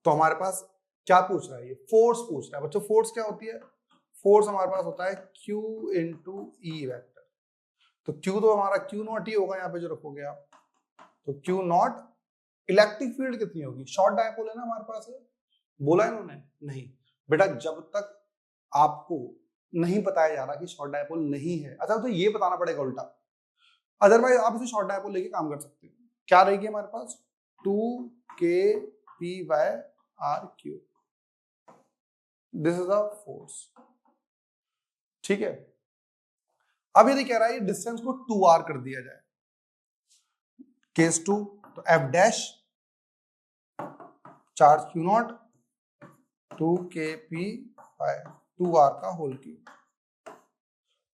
[SPEAKER 1] तो हमारे पास क्या पूछ रहा है, ये फोर्स पूछ रहा है बच्चों। फोर्स क्या होती है, फोर्स हमारे पास होता है Q इंटू ई वेक्टर, तो Q तो हमारा Q नॉट ही होगा यहाँ पे जो रखोगे आप, तो Q नॉट, इलेक्ट्रिक फील्ड कितनी होगी, शॉर्ट डायपोल है ना हमारे पास, है बोला इन्होंने, नहीं बेटा, जब तक आपको नहीं बताया जा रहा कि शॉर्ट डायपोल नहीं है, अच्छा तो ये बताना पड़ेगा उल्टा, अदरवाइज आप इसे शॉर्ट डायपोल लेके काम कर सकते हो। क्या रहेगी हमारे पास, 2k p by r cube, this is the force, ठीक है। अब यदि कह रहा है डिस्टेंस को 2r कर दिया जाए, केस 2, तो f dash charge q not 2kp by 2r का होल क्यूब।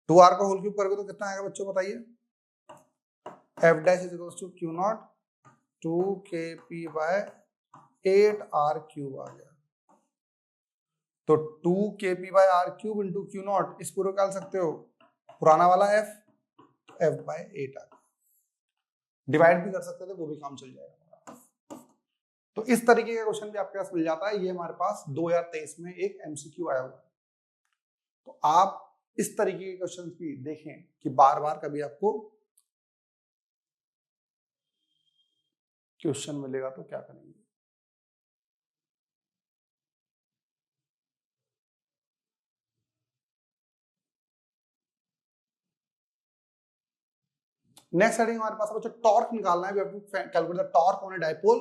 [SPEAKER 1] 2r का होल क्यूब करोगे तो कितना आएगा बच्चों बताइए? f dash is equals to q not 2kp by 8r cube आ गया। तो 2kp बाय r क्यूब इंटू q नॉट, इस पूरे निकाल सकते हो, पुराना वाला f बाय 8 आ गया। डिवाइड भी कर सकते थे, वो भी काम चल जाएगा। तो इस तरीके का क्वेश्चन भी आपके पास मिल जाता है। ये हमारे पास 2023 में एक एमसीक्यू आया हुआ है। तो आप इस तरीके के क्वेश्चन भी देखें कि बार बार कभी आपको क्वेश्चन मिलेगा तो क्या करेंगे। नेक्स्ट हेडिंग हमारे पास बच्चों टॉर्क निकालना है। We have to calculate the torque on a dipole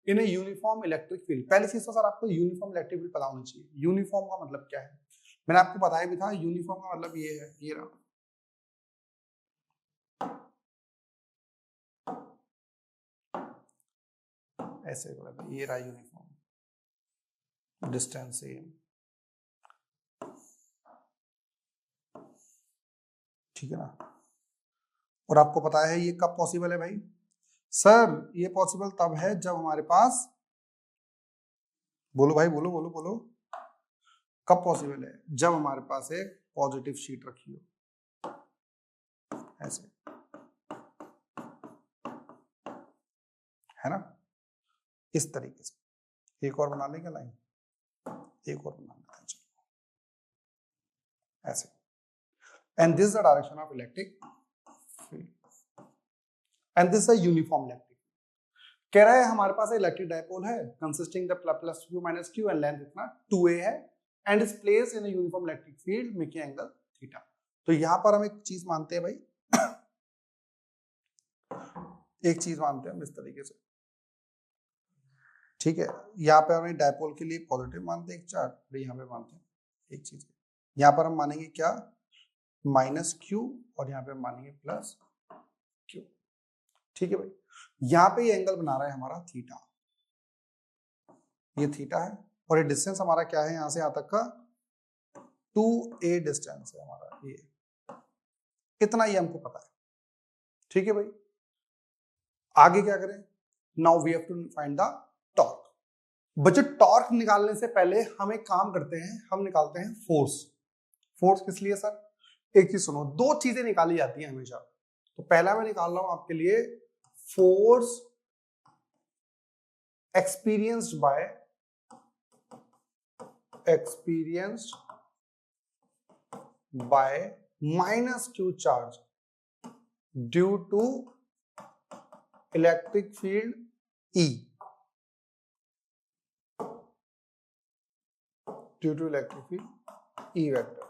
[SPEAKER 1] in a uniform electric field. पहली चीज तो सर आपको यूनिफॉर्म इलेक्ट्रिक फील्ड पता होनी चाहिए। यूनिफॉर्म का मतलब क्या है मैंने आपको बताया भी था। यूनिफॉर्म का मतलब ये है, ये रहा, ऐसे ये रहा यूनिफॉर्म, डिस्टेंस सेम, ठीक है ना। और आपको पता है ये कब पॉसिबल है भाई? सर ये पॉसिबल तब है जब हमारे पास, बोलो भाई बोलो बोलो बोलो, कब पॉसिबल है? जब हमारे पास एक पॉजिटिव शीट रखी हो, ऐसे, है ना, इस तरीके से। एक और बना लेंगे लाइन, एक और बना लेते हैं, चलो ऐसे। And this the direction of electric field and this is uniform electric. कह रहा है हमारे पास इलेक्ट्रिक डायपोल है consisting the plus q minus q and length इतना 2a है and is placed in a uniform electric field making angle theta. तो यहां पर हम एक चीज मानते हैं भाई, एक चीज मानते हैं हम इस तरीके से, ठीक है। यहाँ पे हम डायपोल के लिए पॉजिटिव मानते हैं एक चार्ज, यहाँ पे मानते हैं एक चीज, यहाँ पर हम मानेंगे क्या? माइनस q और यहाँ पे मानेंगे प्लस q, ठीक है भाई। यहाँ पे ये एंगल बना रहा है हमारा थीटा, ये थीटा है और ये डिस्टेंस हमारा क्या है? यहाँ से यहाँ तक का 2a डिस्टेंस है हमारा, ये इतना ही हमको पता है, ठीक है भाई। आगे क्या करें? Now we have to find the torque. बच्चों टॉर्क निकालने से पहले हम एक काम करते हैं, हम निकालते हैं फोर्स। फोर्स किस लिए सर? एक चीज सुनो, दो चीजें निकाली जाती हैं हमेशा। तो पहला मैं निकाल रहा हूं आपके लिए force experienced by minus q charge due to electric field E, due to electric field E vector.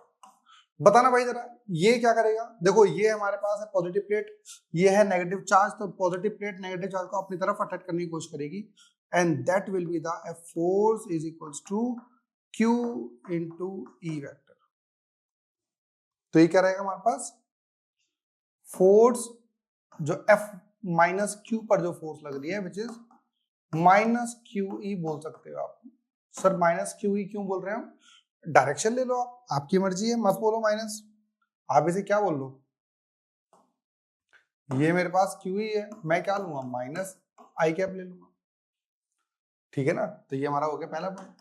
[SPEAKER 1] बताना भाई जरा ये क्या करेगा? देखो ये हमारे पास है पॉजिटिव प्लेट, ये है नेगेटिव चार्ज, तो पॉजिटिव प्लेट नेगेटिव चार्ज को अपनी तरफ अट्रैक्ट करने की कोशिश करेगी and that will be the force is equals to Q into E vector. तो ये क्या रहेगा हमारे पास? फोर्स जो F माइनस Q पर जो फोर्स लग रही है विच इज माइनस QE बोल सकते हो आप। सर माइनस QE क्यों बोल रहे हैं हम? डायरेक्शन ले लो आप, आपकी मर्जी है, मत बोलो माइनस, आप इसे क्या बोल लो, ये मेरे पास QE है, मैं क्या लूंगा? माइनस आई कैप ले लूंगा, ठीक है ना। तो ये हमारा हो गया पहला पॉइंट।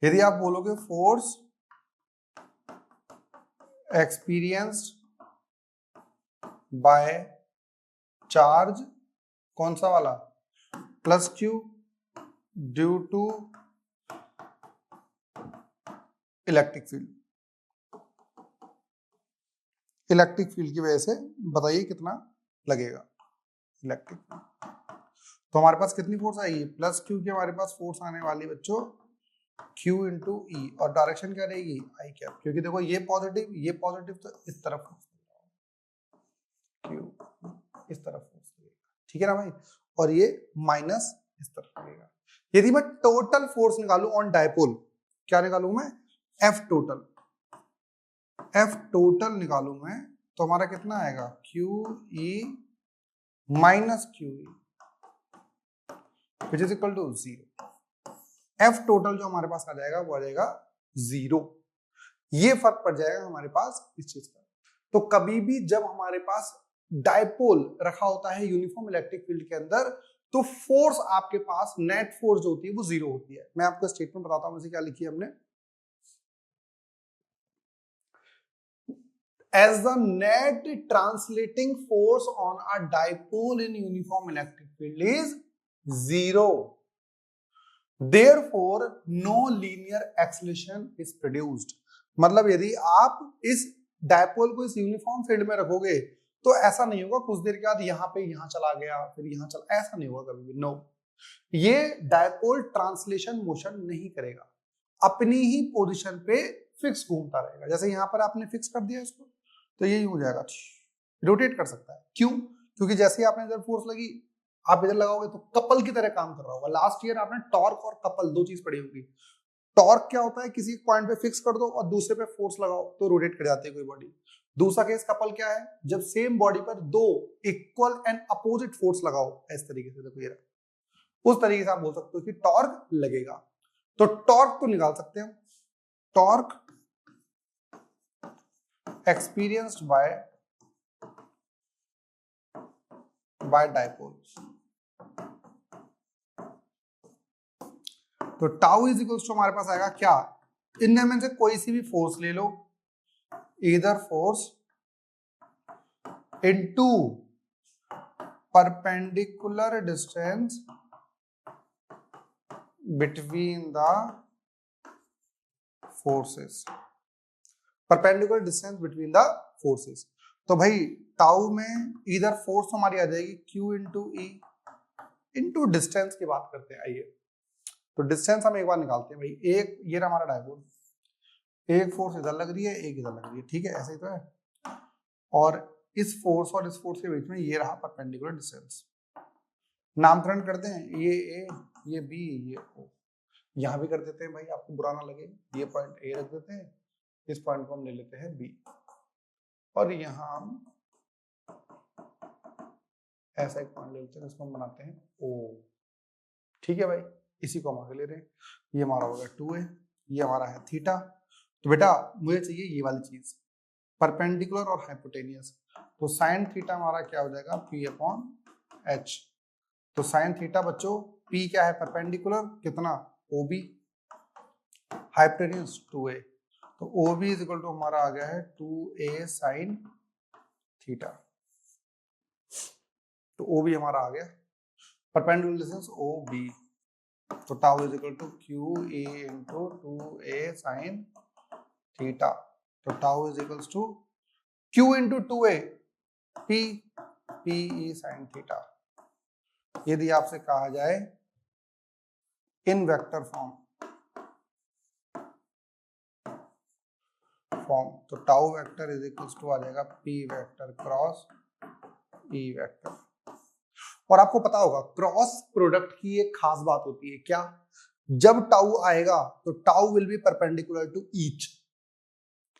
[SPEAKER 1] यदि आप बोलोगे फोर्स एक्सपीरियंस्ड बाय चार्ज, कौन सा वाला? Plus Q due to electric field, electric field की वजह से बताइए कितना लगेगा इलेक्ट्रिक फील्ड। तो हमारे पास कितनी फोर्स आएगी? प्लस Q की हमारे पास फोर्स आने वाली बच्चों Q इंटू E और डायरेक्शन क्या रहेगी? आई कैप, क्योंकि देखो ये पॉजिटिव तो इस तरफ Q इस तरफ, ठीक है ना भाई, और ये माइनस इस तरफ लगेगा। यदि मैं टोटल फोर्स निकालूं ऑन डायपोल, क्या निकालूं मैं? F टोटल, एफ टोटल निकालू मैं तो हमारा कितना आएगा q e minus q e which is equal to 0। F total जो हमारे पास आ जाएगा वो आ जाएगा 0। ये फर्क पड़ जाएगा हमारे पास इस चीज का। तो कभी भी जब हमारे पास डायपोल रखा होता है यूनिफॉर्म इलेक्ट्रिक फील्ड के अंदर तो फोर्स आपके पास नेट फोर्स जो होती है वो 0 होती है। मैं आपको स्टेटमेंट बताता हूं, क्या लिखी है हमने। As the net translating force on a dipole in uniform electric field is 0, therefore no linear acceleration is produced। मतलब यदि आप इस डायपोल को इस यूनिफॉर्म फील्ड में रखोगे तो ऐसा नहीं होगा कुछ देर के बाद यहाँ पे यहाँ चला गया फिर यहाँ चला, ऐसा नहीं होगा कभी भी। नो, ये डायपोल ट्रांसलेशन मोशन नहीं करेगा, अपनी ही पोजीशन पे फिक्स घूमता रहेगा। जैसे यहाँ पर आपने फिक्स कर दिया इसको तो यही हो जाएगा, रोटेट कर सकता है। क्यों? क्योंकि जैसे ही आपने इधर फोर्स लगी आप इधर लगाओगे तो कपल की तरह काम कर रहा होगा। लास्ट ईयर आपने टॉर्क और कपल दो चीज पढ़ी होगी। टॉर्क क्या होता है, किसी पॉइंट पे फिक्स कर दो और दूसरे पे फोर्स लगाओ तो रोटेट कर जाती है कोई बॉडी। दूसरा केस कपल क्या है, जब सेम बॉडी पर दो इक्वल एंड अपोजिट फोर्स लगाओ इस तरीके से, देखो ये उस तरीके से आप बोल सकते हो कि टॉर्क लगेगा। तो टॉर्क तो निकाल सकते हैं, टॉर्क experienced by dipoles। तो टाउ इज इक्वल्स टू हमारे पास आएगा क्या, इनमें में से कोई सी भी फोर्स ले लो, इधर force into perpendicular distance between the forces, perpendicular distance between the forces. तो भाई टाउ में इधर फोर्स हमारी आ जाएगी Q into E into distance की बात करते हैं। आइए तो डिस्टेंस हम एक बार निकालते हैं भाई। एक ये रहा हमारा डायपोल, एक फोर्स इधर लग रही है एक इधर लग रही है, ठीक है ऐसे ही तो है। और इस फोर्स और इस फोर्स के बीच में ये रहा परपेंडिकुलर डिस्टेंस। नामकरण करते हैं, ये ए ये बी ये ओ, यहां भी कर देते हैं भाई आपको बुरा ना लगे। ये पॉइंट ए रख देते हैं, इस पॉइंट को हम ले लेते हैं बी और यहां हम ऐसा एक पॉइंट ले लेते हैं, इसको हम बनाते हैं ओ, ठीक है भाई। इसी को हम आगे ले रहे हैं, ये हमारा होगा 2a, ये हमारा है थीटा। तो बेटा मुझे चाहिए ये वाली चीज परपेंडिकुलर और हाइपोटेनियस। तो साइन थीटा हमारा क्या हो जाएगा p अपॉन h। तो साइन थीटा बच्चों p क्या है परपेंडिकुलर कितना OB, हाइपोटेनियस 2a। तो OB इज इक्वल टू हमारा आ गया है 2a साइन थीटा। तो OB हमारा आ गया परपेंडिकुलर डिस्टेंस OB। तो tau is equal to QE into 2a sine theta. तो tau is equal to Q into 2a PE sine theta. यदि आपसे कहा जाए इन वेक्टर फॉर्म तो tau vector is equal to आ जाएगा P vector cross E vector. और आपको पता होगा क्रॉस प्रोडक्ट की एक खास बात होती है क्या, जब टाउ आएगा तो tau will be perpendicular to each.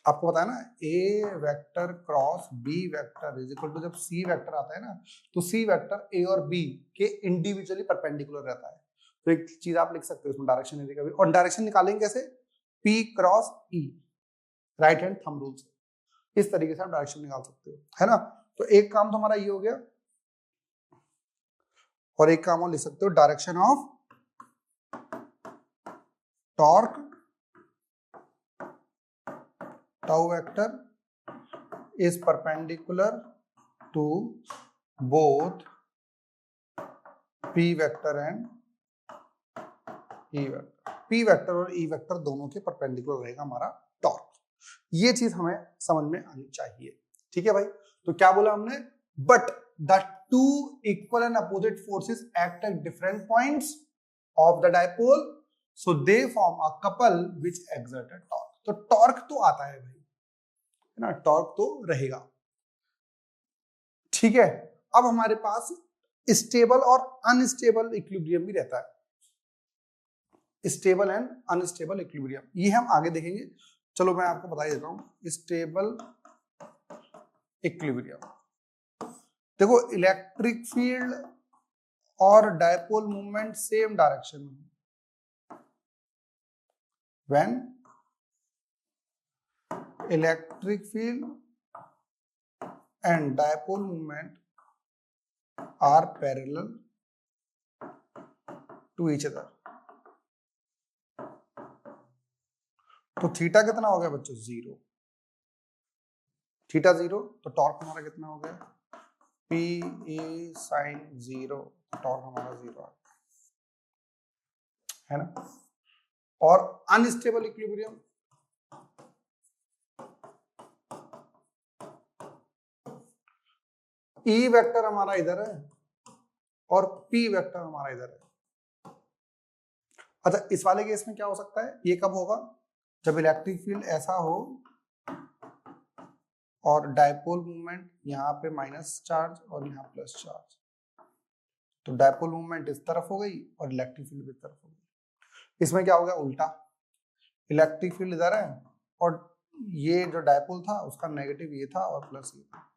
[SPEAKER 1] आपको पता है ना A vector cross B vector is equal to, जब C वेक्टर आता है ना तो C वेक्टर A और B के इंडिविजुअली परपेंडिकुलर रहता है। तो एक चीज आप लिख सकते हो इसमें डायरेक्शन यदि कभी, और डायरेक्शन निकालेंगे कैसे, P cross E right hand thumb rule से, इस तरीके से आप डायरेक्शन निकाल सकते हो, है ना। तो एक काम तो हमारा ये हो गया और एक काम और लिख सकते हो direction of torque tau vector is perpendicular to both P vector and E vector. P vector और E वेक्टर दोनों के परपेंडिकुलर रहेगा हमारा टॉर्क। ये चीज हमें समझ में आनी चाहिए, ठीक है भाई। तो क्या बोला हमने, but the two equal and opposite forces act at different points of the dipole so they form a couple which exert a torque. तो टॉर्क तो आता है भाई, है ना, टॉर्क तो रहेगा, ठीक है। अब हमारे पास स्टेबल और अनस्टेबल इक्विलिब्रियम भी रहता है, स्टेबल एंड अनस्टेबल इक्विलिब्रियम, ये हम आगे देखेंगे। चलो मैं आपको बता देता हूँ, स्टेबल इक्विलिब्रियम। देखो इलेक्ट्रिक फील्ड और डायपोल मूवमेंट सेम डायरेक्शन में, when electric field and dipole movement are parallel to each other. तो थीटा कितना हो गया बच्चों? 0। थीटा 0, तो टॉर्क हमारा कितना हो गया? P A sin 0, टॉर्क हमारा 0 आ गया, है ना। और अनस्टेबल इक्विलिब्रियम, E वेक्टर हमारा इधर है और P वेक्टर हमारा इधर है। अच्छा इस वाले केस में क्या हो सकता है? ये कब होगा? जब इलेक्ट्रिक फील्ड ऐसा हो और डायपोल मूवमेंट यहाँ पे माइनस चार्ज और यहाँ प्लस चार्ज, तो डायपोल मूवमेंट इस तरफ हो गई और इलेक्ट्रिक फील्ड इस तरफ हो गई। इसमें क्या हो गया? उल्टा, इलेक्ट्रिक फील्ड इधर है और ये जो डायपोल था उसका नेगेटिव ये था और प्लस ये था,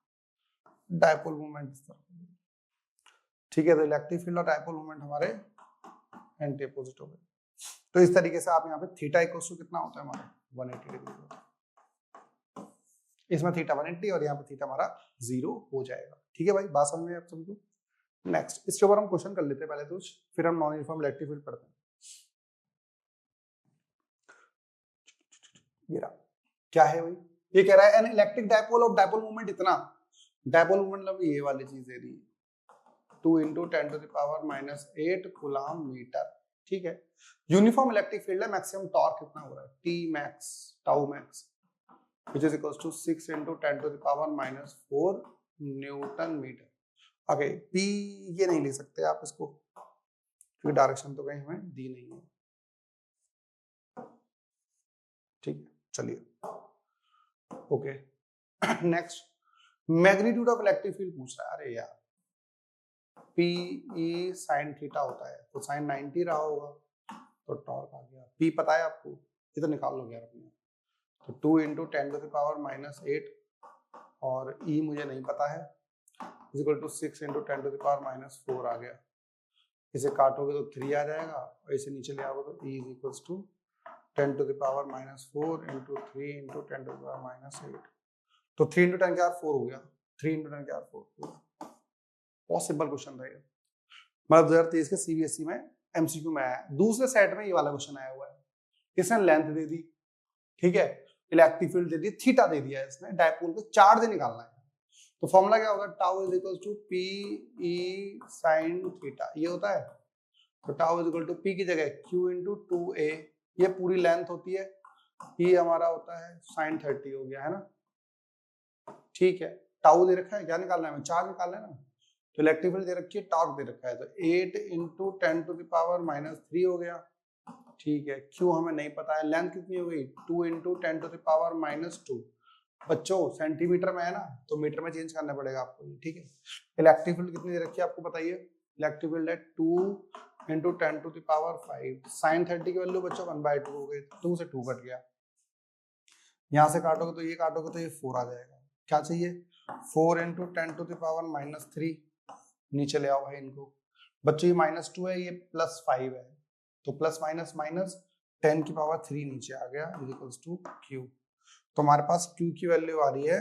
[SPEAKER 1] डायपोल मूवमेंट इस तरफ हो गई। ठीक है, तो इलेक्ट्रिक फील्ड और डायपोल मूवमेंट हमारे एंटी अपोजिट हो गए। तो इस तरीके से आप यहाँ पे थीटा इक्वल टू कितना होता है हमारा? 180 डिग्री होता है। इसमें थीटा 180 और यहाँ पे थीटा हमारा 0 हो जाएगा। ठीक है भाई, बात समझ में आप सबको? नेक्स्ट इसके ऊपर हम क्वेश्चन कर लेते हैं पहले तो, फिर हम नॉन यूनिफॉर्म इलेक्ट्रिक फील्ड पढ़ते हैं। ये रहा, क्या है भाई? ये कह रहा है N electric dipole of dipole movement इतना, डायपोल मूवमेंट मतलब ये वाली चीज दे दी, 2 × 10⁻⁸ कूलम मीटर। ठीक है, यूनिफॉर्म इलेक्ट्रिक फील्ड है, मैक्सिमम टॉर्क कितना हो रहा है? T max, tau max, which is equals to 6 × 10⁻⁴ newton metre. Okay, P ये नहीं लिख सकते आप इसको क्योंकि डायरेक्शन तो कहीं हमें दी नहीं है। ठीक है, चलिए okay. Next magnitude of electric field पूछ रहा है। अरे यार P E sin थीटा होता है, तो sin 90 रहा होगा, तो टॉर्क आ गया। P पता है आपको, ये तो निकाल लो यार अपने। तो 2 × 10⁻⁸ और E मुझे नहीं पता है, इज इक्वल टू 6 × 10⁻⁴ आ गया। इसे काटोगे तो 3 आ जाएगा और इसे नीचे ले आओगे तो E इज इक्वल टू 10⁻⁴ × 3 × 10⁻⁸। तो 3 × 10⁻⁴ हो गया, 3 × 10⁻⁴ हो गया। बहुत सिंपल क्वेश्चन था ये, मतलब 2023 के CBSE में MCQ में आया। दूसरे सेट में ये वाला क्वेश्चन आया हुआ है, इसने लेंथ दे दी, ठीक है, इलेक्ट्रिक फील्ड दे दी, थीटा दे दिया है, इसने डायपोल को चार्ज निकालना है। तो फॉर्मूला क्या होगा? Tau is equal to P E sin theta, ये होता है। तो tau is equal to P की जगह Q × 2A, ये पूरी लेंथ होती है, E हमारा होता है sin 30 हो गया, है ना। ठीक है, टाउ दे रखा है, क्या निकालना है हमें? चार्ज निकालना है ना। तो इलेक्ट्रिक फील्ड दे रखी है, टॉर्क दे रखा है, तो 8 × 10⁻³ हो गया। ठीक है, Q हमें नहीं पता है, लेंथ कितनी हो गई? 2 × 10⁻²। बच्चों सेंटीमीटर में है ना, तो मीटर में चेंज करना पड़ेगा आपको। ठीक है, इलेक्ट्रिक फील्ड कितनी दे रखी है आपको बताइए? इलेक्ट्रिक फील्ड है 2 × 10⁵। sin 30 की वैल्यू बच्चों 1/2 हो गई, 2 से 2 कट गया। यहाँ से काटोगे तो ये काटोगे तो ये 4 आ जाएगा। क्या चाहिए? 4 × 10⁻³ नीचे ले आओ भाई इनको। बच्चों ये -2 है, ये +5 है, तो प्लस माइनस माइनस 10⁻³ नीचे आ गया, इज इक्वल्स टू Q। तो हमारे पास Q की वैल्यू आ रही है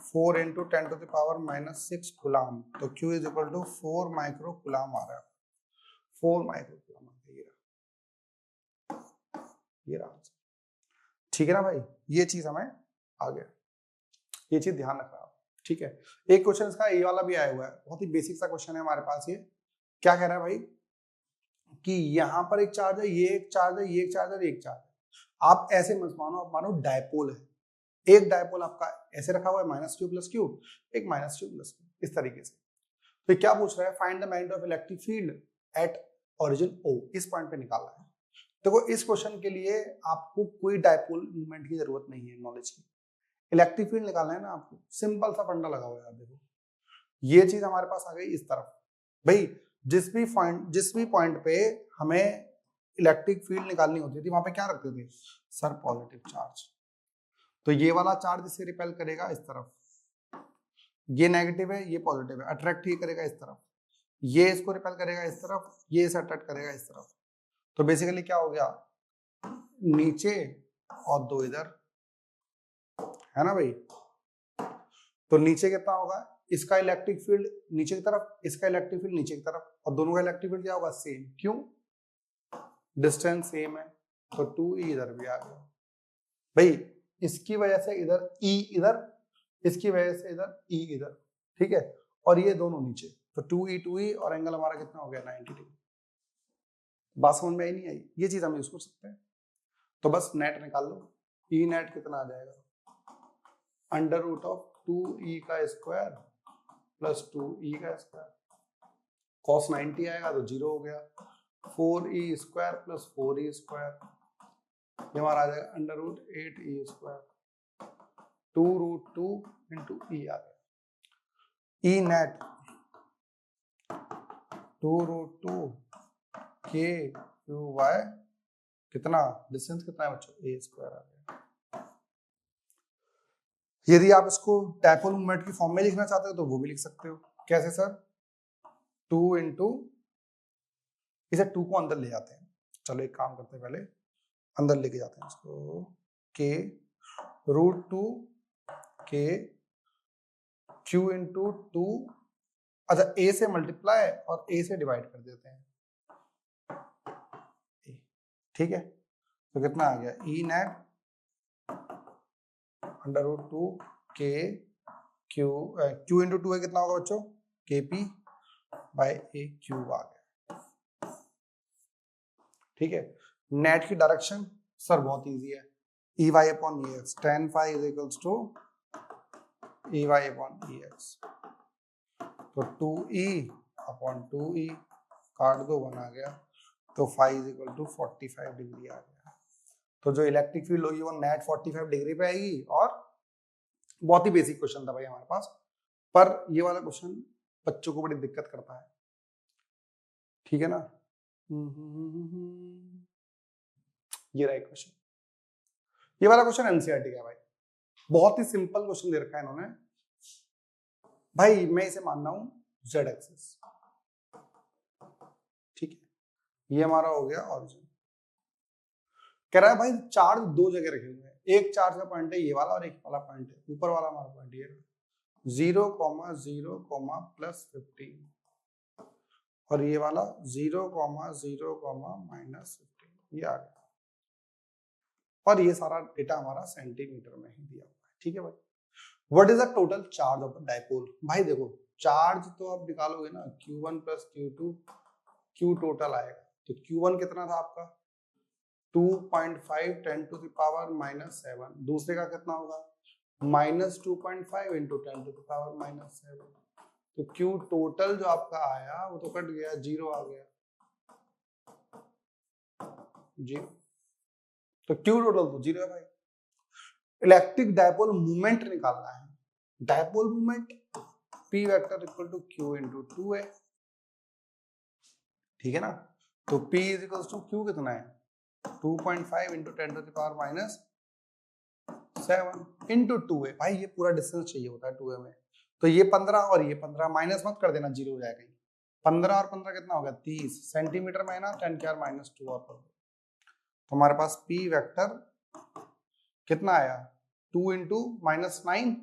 [SPEAKER 1] 4 × 10⁻⁻6 कूलम, तो Q is equal to 4 micro coulomb आ रहा है, 4 माइक्रो कूलम आ गया, ये रहा। ठीक है ना भाई, ये चीज हमें आ गया, ये चीज ध्यान रखना। ठीक है, एक क्वेश्चन इसका ये वाला भी आया हुआ है, बहुत ही बेसिक सा क्वेश्चन है हमारे पास। ये क्या कह रहा है भाई कि यहाँ पर एक चार्ज है, ये एक चार्ज है, ये एक चार्ज है, एक चार्ज है। आप ऐसे मत मानो, आप मानो डायपोल है, एक डायपोल आपका ऐसे रखा हुआ है -Q + Q, एक -Q + Q, इस तरीके से। तो क्या पूछ रहा है? Find the magnitude of electric field at origin O, इस पॉइंट पे निकालना है। देखो इस क्वेश्चन के लिए आपको कोई डायपोल मूवमेंट की जरूरत नहीं है नॉलेज की, इलेक्ट्रिक फील्ड निकालना है ना आपको, सिंपल सा फंडा लगा हुआ है। देखो ये चीज हमारे पास आ गई इस तरफ। भाई जिस भी पॉइंट पे हमें इलेक्ट्रिक फील्ड निकालनी होती थी वहां पे क्या रखते थे सर पॉजिटिव चार्ज। तो ये वाला चार्ज इसे रिपेल करेगा इस तरफ, ये नेगेटिव है ये पॉजिटिव है, अट्रैक्ट ही करेगा इस तरफ, ये इसको रिपेल करेगा इस तरफ, ये इसे अट्रैक्ट करेगा इस तरफ। तो बेसिकली क्या हो गया नीचे और दो इधर, है ना भाई। तो नीचे कितना होगा इसका इलेक्ट्रिक फील्ड नीचे की तरफ, इसका इलेक्ट्रिक फील्ड नीचे की तरफ, और दोनों का इलेक्ट्रिक फील्ड क्या होगा सेम, क्यों डिस्टेंस सेम है। तो 2e इधर भी आ गया भाई, इसकी वजह से इधर e इधर, इसकी वजह से इधर e इधर, ठीक है, और ये दोनों नीचे, तो 2e और एंगल हमारा कितना हो गया 90 डिग्री। बात समझ में आई नहीं आई, ये चीज हम यूज कर सकते हैं। तो बस नेट निकाल लो, e नेट कितना आ जाएगा अंडर रूट ऑफ 2e का स्क्वायर प्लस 2e का स्क्वायर, cos 90 आएगा तो 0 हो गया, 4e square plus 4e square, ये हमारा आ जाएगा under root 8e square, 2 root 2 into e आ गया, e net 2 root 2 k q y, कितना डिस्टेंस कितना है बच्चों a स्क्वायर आ गया। यदि आप इसको डायपोल मोमेंट की फॉर्म में लिखना चाहते हो तो वो भी लिख सकते हो, कैसे सर 2 इंटू, इसे 2 को अंदर ले जाते हैं, चलो एक काम करते हैं पहले अंदर लेके जाते हैं इसको, k root 2 k q into 2, अच्छा a से मल्टीप्लाई और a से डिवाइड कर देते हैं, ठीक है। तो कितना आ गया e net under root 2 k q into 2 है कितना होगा बच्चों kp बाय a क्यूब आ गया, ठीक है। नेट की डायरेक्शन सर बहुत इजी है, e y upon e x, tan phi is equals to e y upon e x, तो 2e अपॉन 2e काट दो 1 आ गया, तो phi is equal to 45 degree आ गया। तो जो इलेक्ट्रिक फील्ड होगी वो नेट 45 डिग्री पे आएगी, और बहुत ही बेसिक क्वेश्चन था भाई हमारे पास, पर ये वाला क्वेश्चन बच्चों को बड़ी दिक्कत करता है, ठीक है ना। ये रहा क्वेश्चन, ये वाला क्वेश्चन एनसीईआरटी का है भाई, बहुत ही सिंपल क्वेश्चन दे रखा है इन्होंने भाई, मैं इसे मान रहा हूं z एक्सिस, ठीक है, ये हमारा हो गया ऑरिजिन। कह रहा है भाई चार्ज दो जगह रखे हुए हैं, एक चार्ज का पॉइंट है ये वाला और एक वाला पॉइंट है, ऊपर वाला हमारा पॉइंट ये 0,0, प्लस 15, और ये वाला 0,0, माइनस 15, ये आ गया, और ये सारा डेटा हमारा सेंटीमीटर में ही दिया हुआ है, ठीक है भाई। What is the total charge of the dipole, भाई देखो चार्ज तो आप निकालोगे ना Q1 plus Q2, Q total आएगा, तो Q1 कितना था आपका 2.5 10 टू द पावर माइनस 7, दूसरे का कितना होगा minus 2.5 into 10 to the power minus 7, तो Q टोटल जो आपका आया वो तो कट गया, 0 आ गया, 0, तो Q टोटल तो 0 है भाई। इलेक्ट्रिक डायपोल मूवमेंट निकालना है, dipole movement P vector equal to Q into 2 है, ठीक है ना। तो P is equal to Q कितना है 2.5 into 10 to the power minus 7 into 2 है भाई, ये पूरा डिस्टेंस चाहिए होता है 2 में, तो ये 15 और ये 15 माइनस मत कर देना, 0 हो जाएगा, 15 और 15 कितना हो गया 30 सेंटीमीटर में है ना, 10 के माइनस 2 और कर दो, तो हमारे पास P वेक्टर कितना आया 2 इंटू माइनस 9,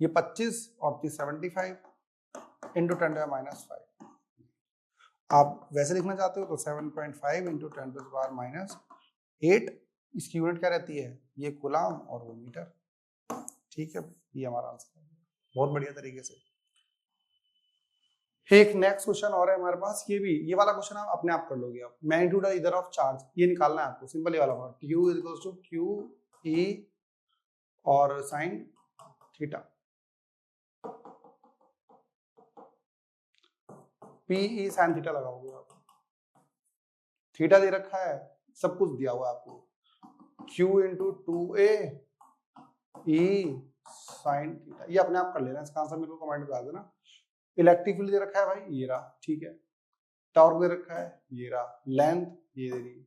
[SPEAKER 1] ये 25 और 30 75 इंटू 10 माइनस 5, आप वैसे लिखना चाहते हो तो 7.5 into 10 to the power minus 8, इसकी यूनिट क्या रहती है ये कूलम और वो मीटर, ठीक है, ये हमारा आंसर है बहुत बढ़िया तरीके से। एक नेक्स्ट क्वेश्चन और है हमारे पास, ये वाला क्वेश्चन आप अपने आप कर लोगे, आप मैग्नीट्यूड इधर ऑफ चार्ज ये निकालना है आपको, सिंपल ये वाला formula U is equals to Q E और sine theta, PE sine theta लगाओगे आप, थीटा दे रखा है, सब कुछ दिया हुआ है आपको, Q into 2A E sine theta, ये अपने आप कर लेना, इसका आंसर मेरे को कमेंट में बता देना। इलेक्ट्रिक फील्ड दे रखा है भाई, ये रहा, ठीक है, टॉर्क दे रखा है, ये रहा, लेंथ ये दे दी,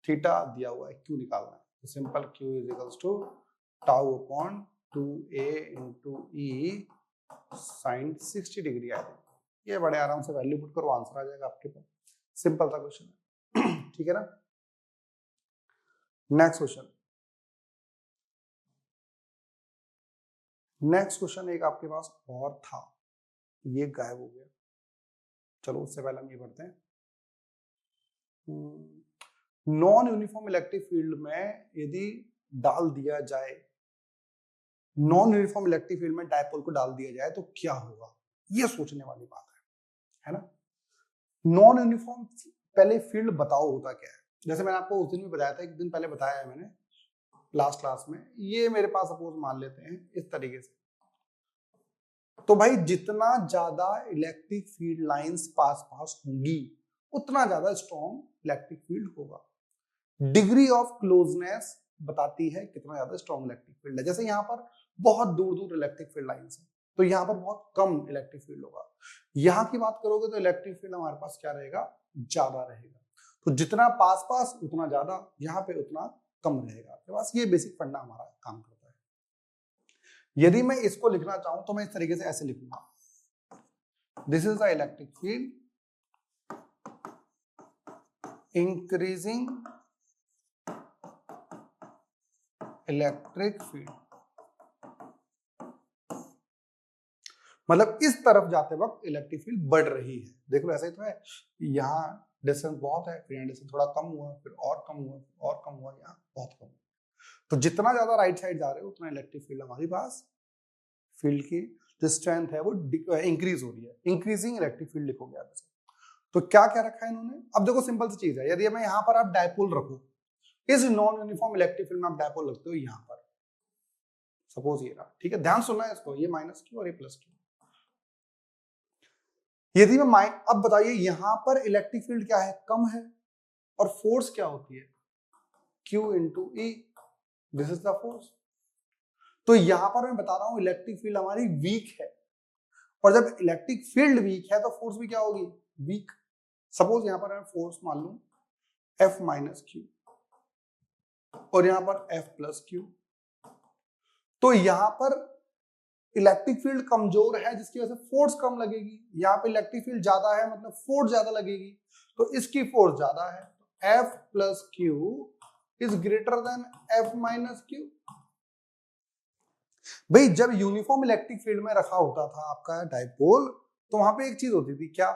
[SPEAKER 1] थीटा दिया हुआ है, क्यू निकालना है, तो simple q is equals to tau upon 2a into e sine 60 degree आएगा। ये बड़े आराम से वैल्यू पुट करो, आंसर आ जाएगा आपके पास, सिंपल सा क्वेश्चन है। ठीक है ना। नेक्स्ट क्वेश्चन एक आपके पास और था, ये गायब हो गया, चलो उससे पहले हम ये पढ़ते हैं। नॉन यूनिफॉर्म इलेक्ट्रिक फील्ड में यदि डाल दिया जाए, नॉन यूनिफॉर्म इलेक्ट्रिक फील्ड में डायपोल को डाल दिया जाए तो क्या होगा, ये सोचने वाली बात है ना। नॉन यूनिफॉर्म पहले फील्ड बताओ होता क्या है। जैसे मैंने आपको उस दिन भी बताया था, एक दिन पहले बताया है मैंने लास्ट क्लास में। ये मेरे पास सपोज मान लेते हैं इस तरीके से, तो भाई जितना ज्यादा इलेक्ट्रिक फील्ड लाइंस पास होंगी उतना ज्यादा स्ट्रॉन्ग इलेक्ट्रिक फील्ड होगा। डिग्री ऑफ क्लोजनेस बताती है कितना ज्यादा स्ट्रॉन्ग इलेक्ट्रिक फील्ड है। जैसे यहाँ पर बहुत दूर दूर इलेक्ट्रिक फील्ड लाइंस है, तो यहाँ पर बहुत कम इलेक्ट्रिक फील्ड होगा। यहाँ की बात करोगे तो इलेक्ट्रिक फील्ड हमारे पास क्या रहेगा, ज्यादा रहेगा। तो जितना पास पास उतना ज्यादा, यहाँ पे उतना कम रहेगा आपके पास। ये बेसिक फंडा हमारा काम करता है। यदि मैं इसको लिखना चाहूं तो मैं इस तरीके से ऐसे लिखूंगा, this is the electric field increasing electric field, मतलब इस तरफ जाते वक्त इलेक्ट्रिक फील्ड बढ़ रही है। देख लो ऐसा ही तो है, यहाँ डिस्टेंस बहुत है, फिर यहाँ डिस्टेंस थोड़ा कम हुआ, फिर और कम हुआ, और कम हुआ, यहाँ बहुत कम हुआ। तो जितना ज्यादा राइट साइड जा रहे हो उतना इलेक्ट्रिक फील्ड हमारे पास, फील्ड की जो स्ट्रेंथ है वो इंक्रीज हो रही है। इंक्रीजिंग इलेक्ट्रिक फील्ड लिखोगे आप इसे। तो क्या क्या रखा है इन्होंने, अब देखो सिंपल सी चीज है। यदि मैं यहाँ पर आप डायपोल रखो, इस नॉन यूनिफॉर्म इलेक्ट्रिक फील्ड में आप डायपोल रखते हो यहाँ पर, सपोज ये रहा, ठीक है, ध्यान सुनना है इसको, ये माइनस क्यू और ये प्लस क्यू। यदि मैं अब बताइए यहाँ पर इलेक्ट्रिक फील्ड क्या है, कम है, और फोर्स क्या होती है, Q into E, this is the force. तो यहां पर मैं बता रहा हूं इलेक्ट्रिक फील्ड हमारी वीक है, और जब इलेक्ट्रिक फील्ड वीक है तो फोर्स भी क्या होगी, वीक। सपोज यहां पर मैं फोर्स मान लूं F माइनस क्यू और यहां पर F प्लस क्यू, तो यहां पर इलेक्ट्रिक फील्ड कमजोर है जिसकी वजह से फोर्स कम लगेगी। यहाँ पे इलेक्ट्रिक फील्ड ज्यादा है मतलब फोर्स ज्यादा लगेगी, तो इसकी फोर्स ज्यादा है, तो F plus Q is greater then F minus Q. भाई जब यूनिफॉर्म इलेक्ट्रिक फील्ड में रखा होता था आपका डायपोल, तो वहां पे एक चीज होती थी क्या,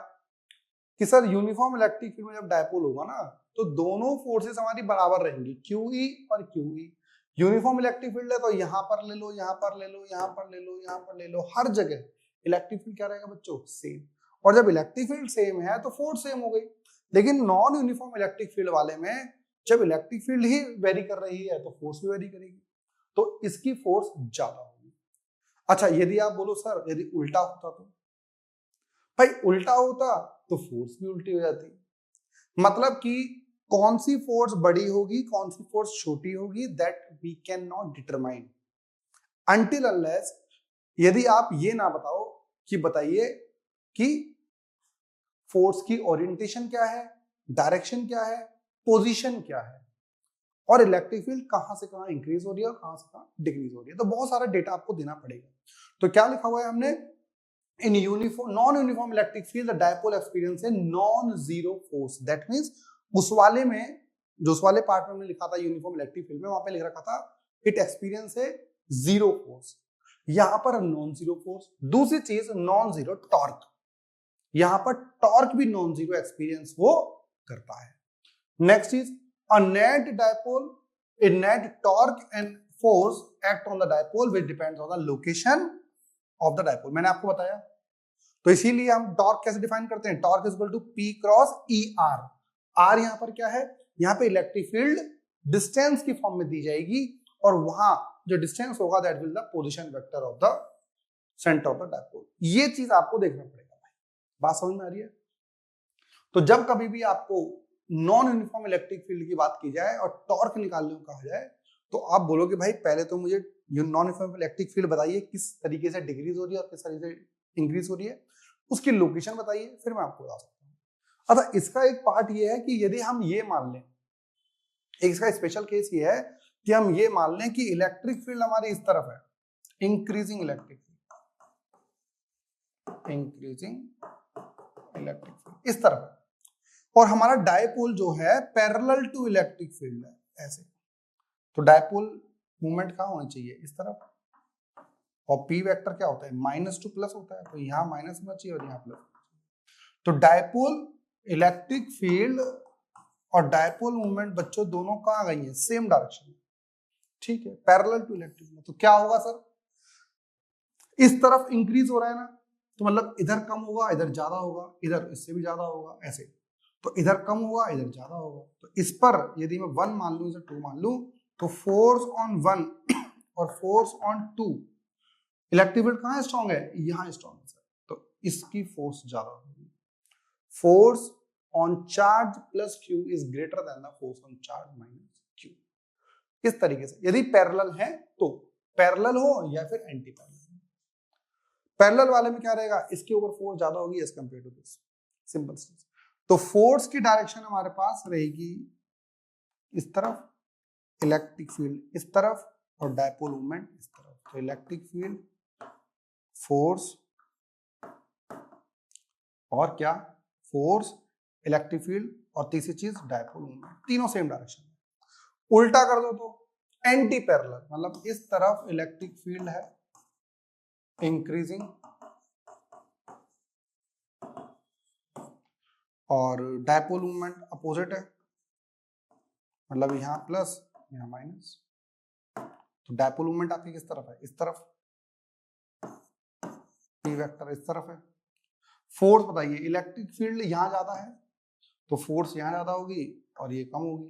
[SPEAKER 1] कि सर यूनिफॉर्म इलेक्ट्रिक फील्ड में जब डायपोल होगा ना तो दोनों फोर्सेस हमारी बराबर रहेंगी, QE और QE। यूनिफॉर्म इलेक्ट्रिक फील्ड है तो यहाँ पर ले लो, यहाँ पर ले लो, यहाँ पर ले लो, यहाँ पर ले लो, हर जगह इलेक्ट्रिक फील्ड क्या रहेगा बच्चों, सेम। और जब इलेक्ट्रिक फील्ड सेम है तो फोर्स सेम हो गई। लेकिन नॉन यूनिफॉर्म इलेक्ट्रिक फील्ड वाले में जब इलेक्ट्रिक फील्ड ही वेरी कर रही है तो फोर्स भी वेरी करेगी, तो इसकी फोर्स ज्यादा होगी। अच्छा यदि आप बोलो सर यदि उल्टा होता तो, भाई उल्टा होता तो फोर्स भी उल्टी हो जाती। मतलब कि कौन सी फोर्स बड़ी होगी कौन सी फोर्स छोटी होगी, that we can not determine until unless यदि आप ये ना बताओ कि बताइए कि फोर्स की ओरिएंटेशन क्या है, डायरेक्शन क्या है, पोजीशन क्या है, और इलेक्ट्रिक फील्ड कहां से कहां इंक्रीज हो रही है और कहां से कहां डिक्रीज हो रही है। तो बहुत सारा डेटा आपको देना पड़ेगा। तो क्या लिखा हुआ है हमने, in uniform non uniform electric field the dipole experience है non zero force. That means उस वाले में, जो उस वाले पार्ट में हमने लिखा था यूनिफॉर्म इलेक्ट्रिक फील्ड में, वहां पे लिख रखा था इट एक्सपीरियंस है जीरो फोर्स, यहां पर नॉन जीरो फोर्स। दूसरी चीज नॉन जीरो टॉर्क, यहां पर टॉर्क भी नॉन जीरो एक्सपीरियंस वो करता है। Next is a net dipole, a net torque and force act on the dipole which depends on the location of the dipole। मैंने आपको बताया, तो इसीलिए हम टॉर्क कैसे डिफाइन करते हैं, torque is equal to P cross E R। R यहाँ पर क्या है, यहाँ पे इलेक्ट्रिक फील्ड डिस्टेंस की फॉर्म में दी जाएगी, और वहां जो डिस्टेंस होगा that will the position vector of the centre of the dipole. ये चीज आपको देखना पड़ेगा भाई, बात समझ में आ रही है। तो जब कभी भी आपको नॉन यूनिफॉर्म इलेक्ट्रिक फील्ड की बात की जाए और टॉर्क निकालने को कहा जाए, तो आप बोलोगे भाई पहले तो मुझे नॉन यूनिफॉर्म इलेक्ट्रिक फील्ड बताइए किस तरीके से डिक्रीज हो रही है और किस तरीके से इंक्रीज हो रही है, उसकी लोकेशन बताइए, फिर मैं आपको बता सकता हूँ। अच्छा, इसका एक पार्ट ये है कि यदि हम ये मान लें, एक इसका स्पेशल केस ये है कि हम ये मान लें कि इलेक्ट्रिक फील्ड हमारी इस तरफ है, increasing electric field, increasing electric field इस तरफ है, और हमारा डायपोल जो है पैरेलल टू इलेक्ट्रिक फील्ड है ऐसे, तो डायपोल मूवमेंट कहाँ होनी चाहिए, इस तरफ, और पी वेक्टर क्या होता है, माइनस टू प्लस होता है, तो यहाँ माइनस होना चाहिए और यहाँ प्लस। तो डायपोल इलेक्ट्रिक फील्ड और डायपोल मूवमेंट बच्चों दोनों कहाँ गई है, सेम डायरेक्शन में, ठीक है, पैरेलल टू इलेक्ट्रिक में। तो क्या होगा सर, इस तरफ इंक्रीज हो रहा है ना, तो मतलब इधर कम होगा इधर ज्यादा होगा, इधर इससे भी ज्यादा होगा ऐसे, तो इधर कम होगा इधर ज्यादा होगा। तो इस पर यदि मैं 1 मान लूं, इसे 2 मान लूं, तो फोर्स ऑन 1 और फोर्स ऑन 2, इलेक्ट्रिक फील्ड कहाँ स्ट्रॉन्ग है, यहाँ स्ट्रॉन्ग है सर, तो इसकी फोर्स ज्यादा होगी। Force on charge plus Q is greater then the force on charge minus Q. इस तरीके से यदि पैरेलल है तो, पैरेलल हो या फिर एंटी पैरेलल। पैरेलल वाले में क्या रहेगा, इसके ऊपर फोर्स ज्यादा होगी as compare to this, simple चीज। तो फोर्स की डायरेक्शन हमारे पास रहेगी इस तरफ, इलेक्ट्रिक फील्ड इस तरफ, और डायपोल मूवमेंट इस तरफ। तो इलेक्ट्रिक फील्ड, फोर्स और क्या, फोर्स, इलेक्ट्रिक फील्ड, और तीसरी चीज डायपोल मूवमेंट, तीनों सेम डायरेक्शन में। उल्टा कर दो तो एंटी पैरेलल, मतलब इस तरफ इलेक्ट्रिक फील्ड है इंक्रीजिंग और डायपोल मूवमेंट अपोजिट है, मतलब यहाँ प्लस यहाँ माइनस। तो डायपोल मूवमेंट आपकी किस तरफ है, इस तरफ, पी वेक्टर इस तरफ है। फोर्स बताइए, इलेक्ट्रिक फील्ड यहाँ ज्यादा है तो फोर्स यहाँ ज्यादा होगी और ये कम होगी,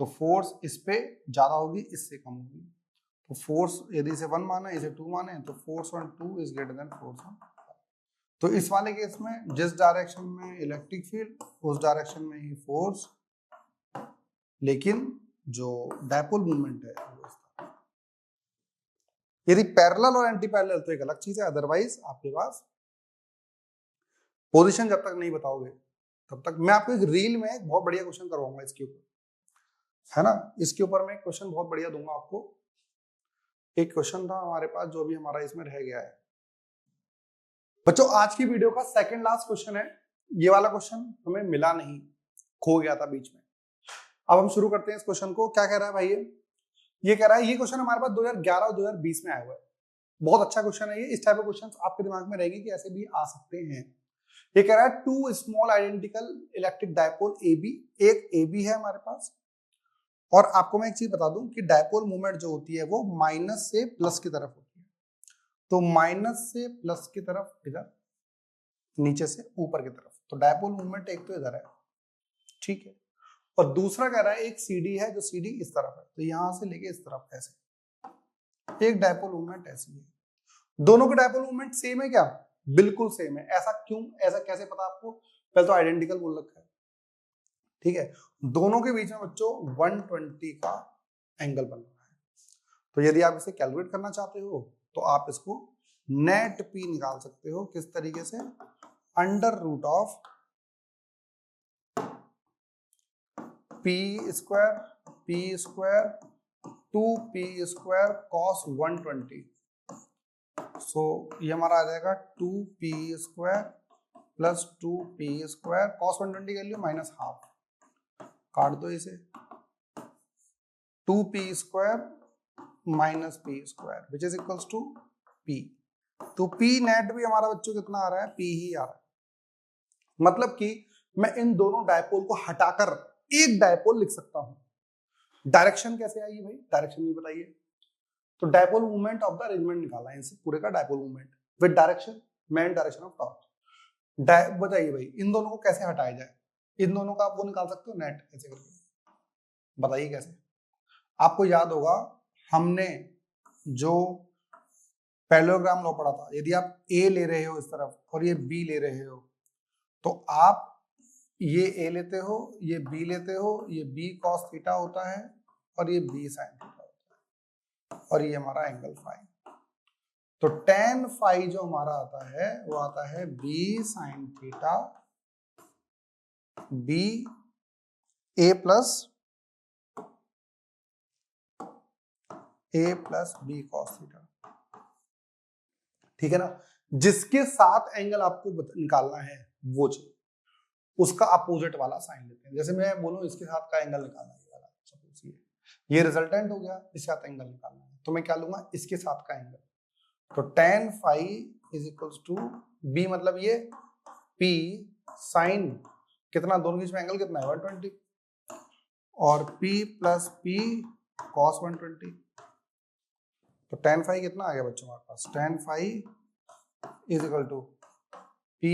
[SPEAKER 1] तो फोर्स इस पे ज्यादा होगी इससे कम होगी। तो फोर्स यदि इसे 1 माने इसे 2 माने, तो force on 2 is greater then force on. तो इस वाले केस में जिस डायरेक्शन में इलेक्ट्रिक फील्ड उस डायरेक्शन में ही फोर्स, लेकिन जो डायपोल मूवमेंट है वो इस तरह। यदि पैरेलल और एंटी पैरेलल तो एक अलग चीज है, अदरवाइज आपके पास पोजीशन जब तक नहीं बताओगे तब तक। मैं आपको एक रील में एक बहुत बढ़िया क्वेश्चन करवाऊंगा इसके ऊपर, है ना, इसके ऊपर मैं एक क्वेश्चन बहुत बढ़िया दूंगा आपको। एक क्वेश्चन था हमारे पास जो भी हमारा इसमें रह गया है बच्चों। आज की वीडियो का सेकंड लास्ट क्वेश्चन है, ये वाला क्वेश्चन हमें मिला नहीं, खो गया था बीच में। अब हम शुरू करते हैं इस क्वेश्चन को। क्या कह रहा है भाई, ये कह रहा है, ये क्वेश्चन हमारे पास 2011 और 2020 में आया हुआ है, बहुत अच्छा क्वेश्चन है ये। इस टाइप के क्वेश्चन आपके दिमाग में रहेंगे कि ऐसे भी आ सकते हैं। ये कह रहा है two small identical electric dipole AB, एक AB है हमारे पास, और आपको मैं एक चीज बता दूं कि डायपोल मूवमेंट जो होती है वो माइनस से प्लस की तरफ होती है। तो माइनस से प्लस की तरफ इधर, नीचे से ऊपर की तरफ। तो डायपोल मूवमेंट एक तो इधर है, ठीक है, और दूसरा कह रहा है एक CD है जो CD इस तरफ है, तो यहां से लेके इस तरफ ऐसे एक डायपोल मूवमेंट ऐसी है। दोनों के डायपोल मूवमेंट सेम है क्या, बिल्कुल सेम है। ऐसा क्यों, ऐसा कैसे पता आपको, पहले तो आइडेंटिकल बोल रखा है, ठीक है। दोनों के बीच में बच्चों 120 का एंगल बन रहा है। तो यदि आप इसे कैलकुलेट करना चाहते हो तो आप इसको नेट P निकाल सकते हो, किस तरीके से, under root of P square 2P square cos 120। So ये हमारा आ जाएगा 2P square plus 2P square cos 120 कर लियो माइनस हाफ, काट दो इसे, 2P square minus P square which is equals to P। तो P नेट भी हमारा बच्चों कितना आ रहा है, P ही आ रहा है। मतलब कि मैं इन दोनों डायपोल को हटाकर एक डायपोल लिख सकता हूं। डायरेक्शन कैसे आई भाई, डायरेक्शन भी बताइए। तो dipole movement of the arrangement निकाला है इनसे पूरे का, dipole movement with direction, main direction of torque. बताइए भाई इन दोनों को कैसे हटाया जाए, इन दोनों का आप वो निकाल सकते हो नेट ऐसे करके, बताइए कैसे। आपको याद होगा हमने जो पैरेललोग्राम लॉ पढ़ा था, यदि आप A ले रहे हो इस तरफ और ये B ले रहे हो, तो आप ये A लेते हो, ये B लेते हो, ये B cos थीटा होता है और ये B sin थीटा होता है, और ये हमारा एंगल फाई। तो tan फाई जो हमारा आता है वो आता है B sin theta B a plus B cos theta, ठीक है ना। जिसके साथ एंगल आपको निकालना है वो चाहिए, उसका अपोजिट वाला साइन लेते हैं। जैसे मैं बोलूं इसके साथ का एंगल निकालना है वाला, सपोज ये रिजल्टेंट हो गया, इसके साथ एंगल निकालना है, तो मैं क्या लूंगा, इसके साथ का एंगल। तो tan phi is equals to b, मतलब ये p साइन कितना, दोनों के बीच में एंगल कितना है 120, और p प्लस p cos 120। तो tan phi कितना आ गया बच्चों हमारे पास, tan phi is equal to p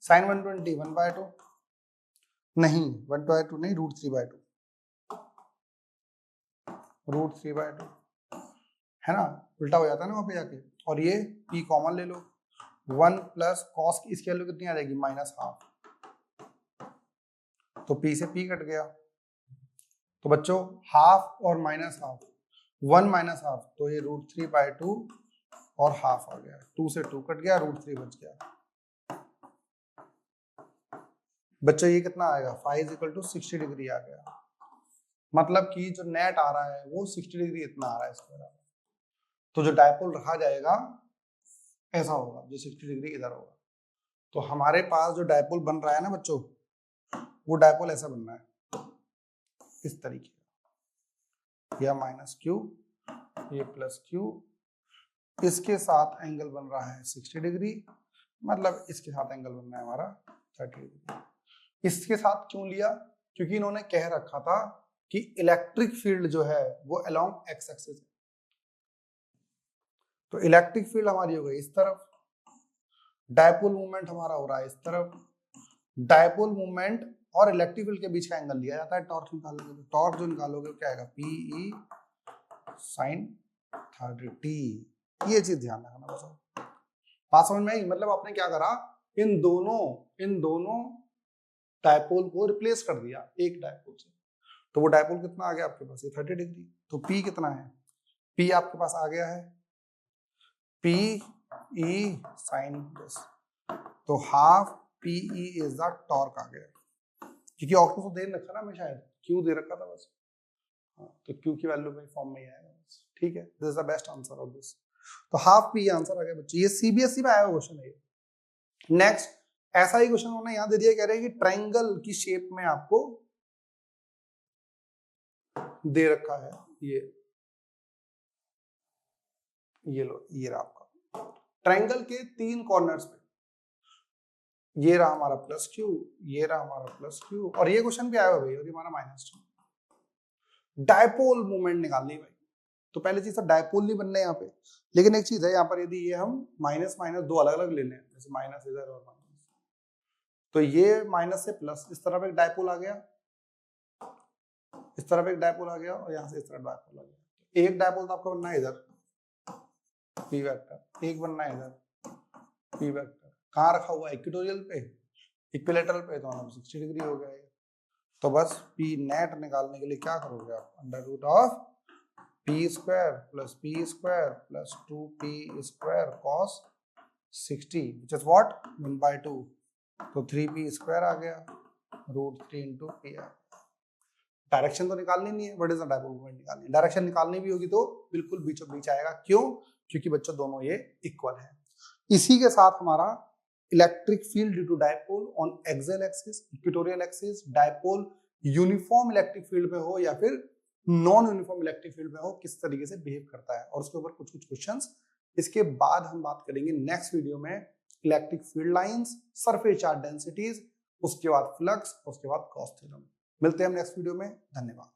[SPEAKER 1] sine 120 1/2, नहीं 1/2 नहीं, √3/2, √3/2 है ना, उल्टा हो जाता है ना वहां पे जाके। और ये p कॉमन ले लो, 1 प्लस कॉस की इसकी वैल्यू कितनी आ जाएगी, -½ तो p से p कट गया, तो बच्चों हाफ और -½ 1 -½ तो ये √3/2 और हाफ आ गया, 2 से 2 कट गया, √3 बच गया। बच्चों ये कितना आएगा, phi is equal to 60 degree आ गया, मतलब कि जो नेट आ रहा है वो 60 डिग्री इतना आ रहा है इसके बराबर। तो जो डायपोल रखा जाएगा ऐसा होगा, जो 60 डिग्री इधर होगा। तो हमारे पास जो डायपोल बन रहा है ना बच्चों, वो डायपोल ऐसा बनना है इस तरीके का, या -q ये +q, इसके साथ एंगल बन रहा है 60 डिग्री, मतलब इसके साथ एंगल बनना है हमारा 30 डिग्री। इसके साथ क्यों लिया, क्योंकि इन्होंने कह रखा था कि इलेक्ट्रिक फील्ड जो है वो अलोंग एक्स एक्सिस है। तो इलेक्ट्रिक फील्ड हमारी हो गई इस तरफ, डायपोल मूवमेंट हमारा हो रहा है इस तरफ। डायपोल मूवमेंट और इलेक्ट्रिक फील्ड के बीच का एंगल लिया जाता है टॉर्क निकालोगे, तो टॉर्क जो निकालोगे क्या आएगा, PE sin 30t। ये चीज ध्यान रखना बस, बात समझ में आई। मतलब आपने क्या करा, इन दोनों डायपोल को रिप्लेस कर दिया एक डायपोल से, तो वो डायपोल कितना आ गया आपके पास, ये 30 डिग्री। तो P कितना है, P आपके पास आ गया है PE sin this, तो half PE is the torque आ गया, क्योंकि ऑक्टो को दे रखा ना, मैं शायद Q दे रखा था बस, तो Q की वैल्यू में फॉर्म में ही आएगा, ठीक है। This is the best answer of this. तो हाफ P आंसर आ गया बच्चे, ये CBSE में आया हुआ क्वेश्चन है। नेक्स्ट ऐसा ही क्वेश्चन उन्होंने यहां दे दिया, कह रहे हैं कि ट्रायंगल की शेप में आपको दे रखा है, ये लो, ये रहा आपका ट्रायंगल के 3 कॉर्नर्स पे, ये रहा हमारा +q, ये रहा हमारा +q, और ये क्वेश्चन भी आया हुआ भाई, और ये हमारा -2। डायपोल मोमेंट निकालनी भाई, तो पहले चीज डायपोल नहीं बनना है यहाँ पे, लेकिन एक चीज है यहाँ पर, यदि ये हम माइनस दो अलग अलग ले लें, जैसे माइनस इधर और माइनस, तो ये माइनस से प्लस, इस तरफ एक डायपोल आ गया, इस तरफ एक डायपोल आ गया, और यहाँ से इस तरफ डायपोल आ गया। एक डायपोल तो आपका बनना है इधर P वेक्टर, एक बनना है इधर P वेक्टर, कहाँ रखा हुआ है, इक्वेटोरियल पे, इक्विलेटरल पे, तो हमारा 60 डिग्री हो गया है। तो बस P नेट निकालने के लिए क्या करोगे आप, √of P² + P² + 2P² cos 60 which is what 1/2, तो 3P² आ गया, √3 × P। डायरेक्शन तो निकालनी नहीं है, what is the dipole moment निकालनी है। डायरेक्शन निकालनी भी होगी तो बिल्कुल बीचों बीच आएगा, क्यों, क्योंकि बच्चों दोनों ये इक्वल है। इसी के साथ हमारा electric field due to dipole on axial axis, equatorial axis, dipole uniform electric field में हो या फिर नॉन यूनिफॉर्म इलेक्ट्रिक फील्ड में हो, किस तरीके से बिहेव करता है, और उसके ऊपर कुछ क्वेश्चंस। इसके बाद हम बात करेंगे नेक्स्ट वीडियो में electric field lines, surface charge densities, उसके बाद फ्लक्स, उसके बाद गॉस थ्योरम। मिलते हैं हम नेक्स्ट वीडियो में, धन्यवाद।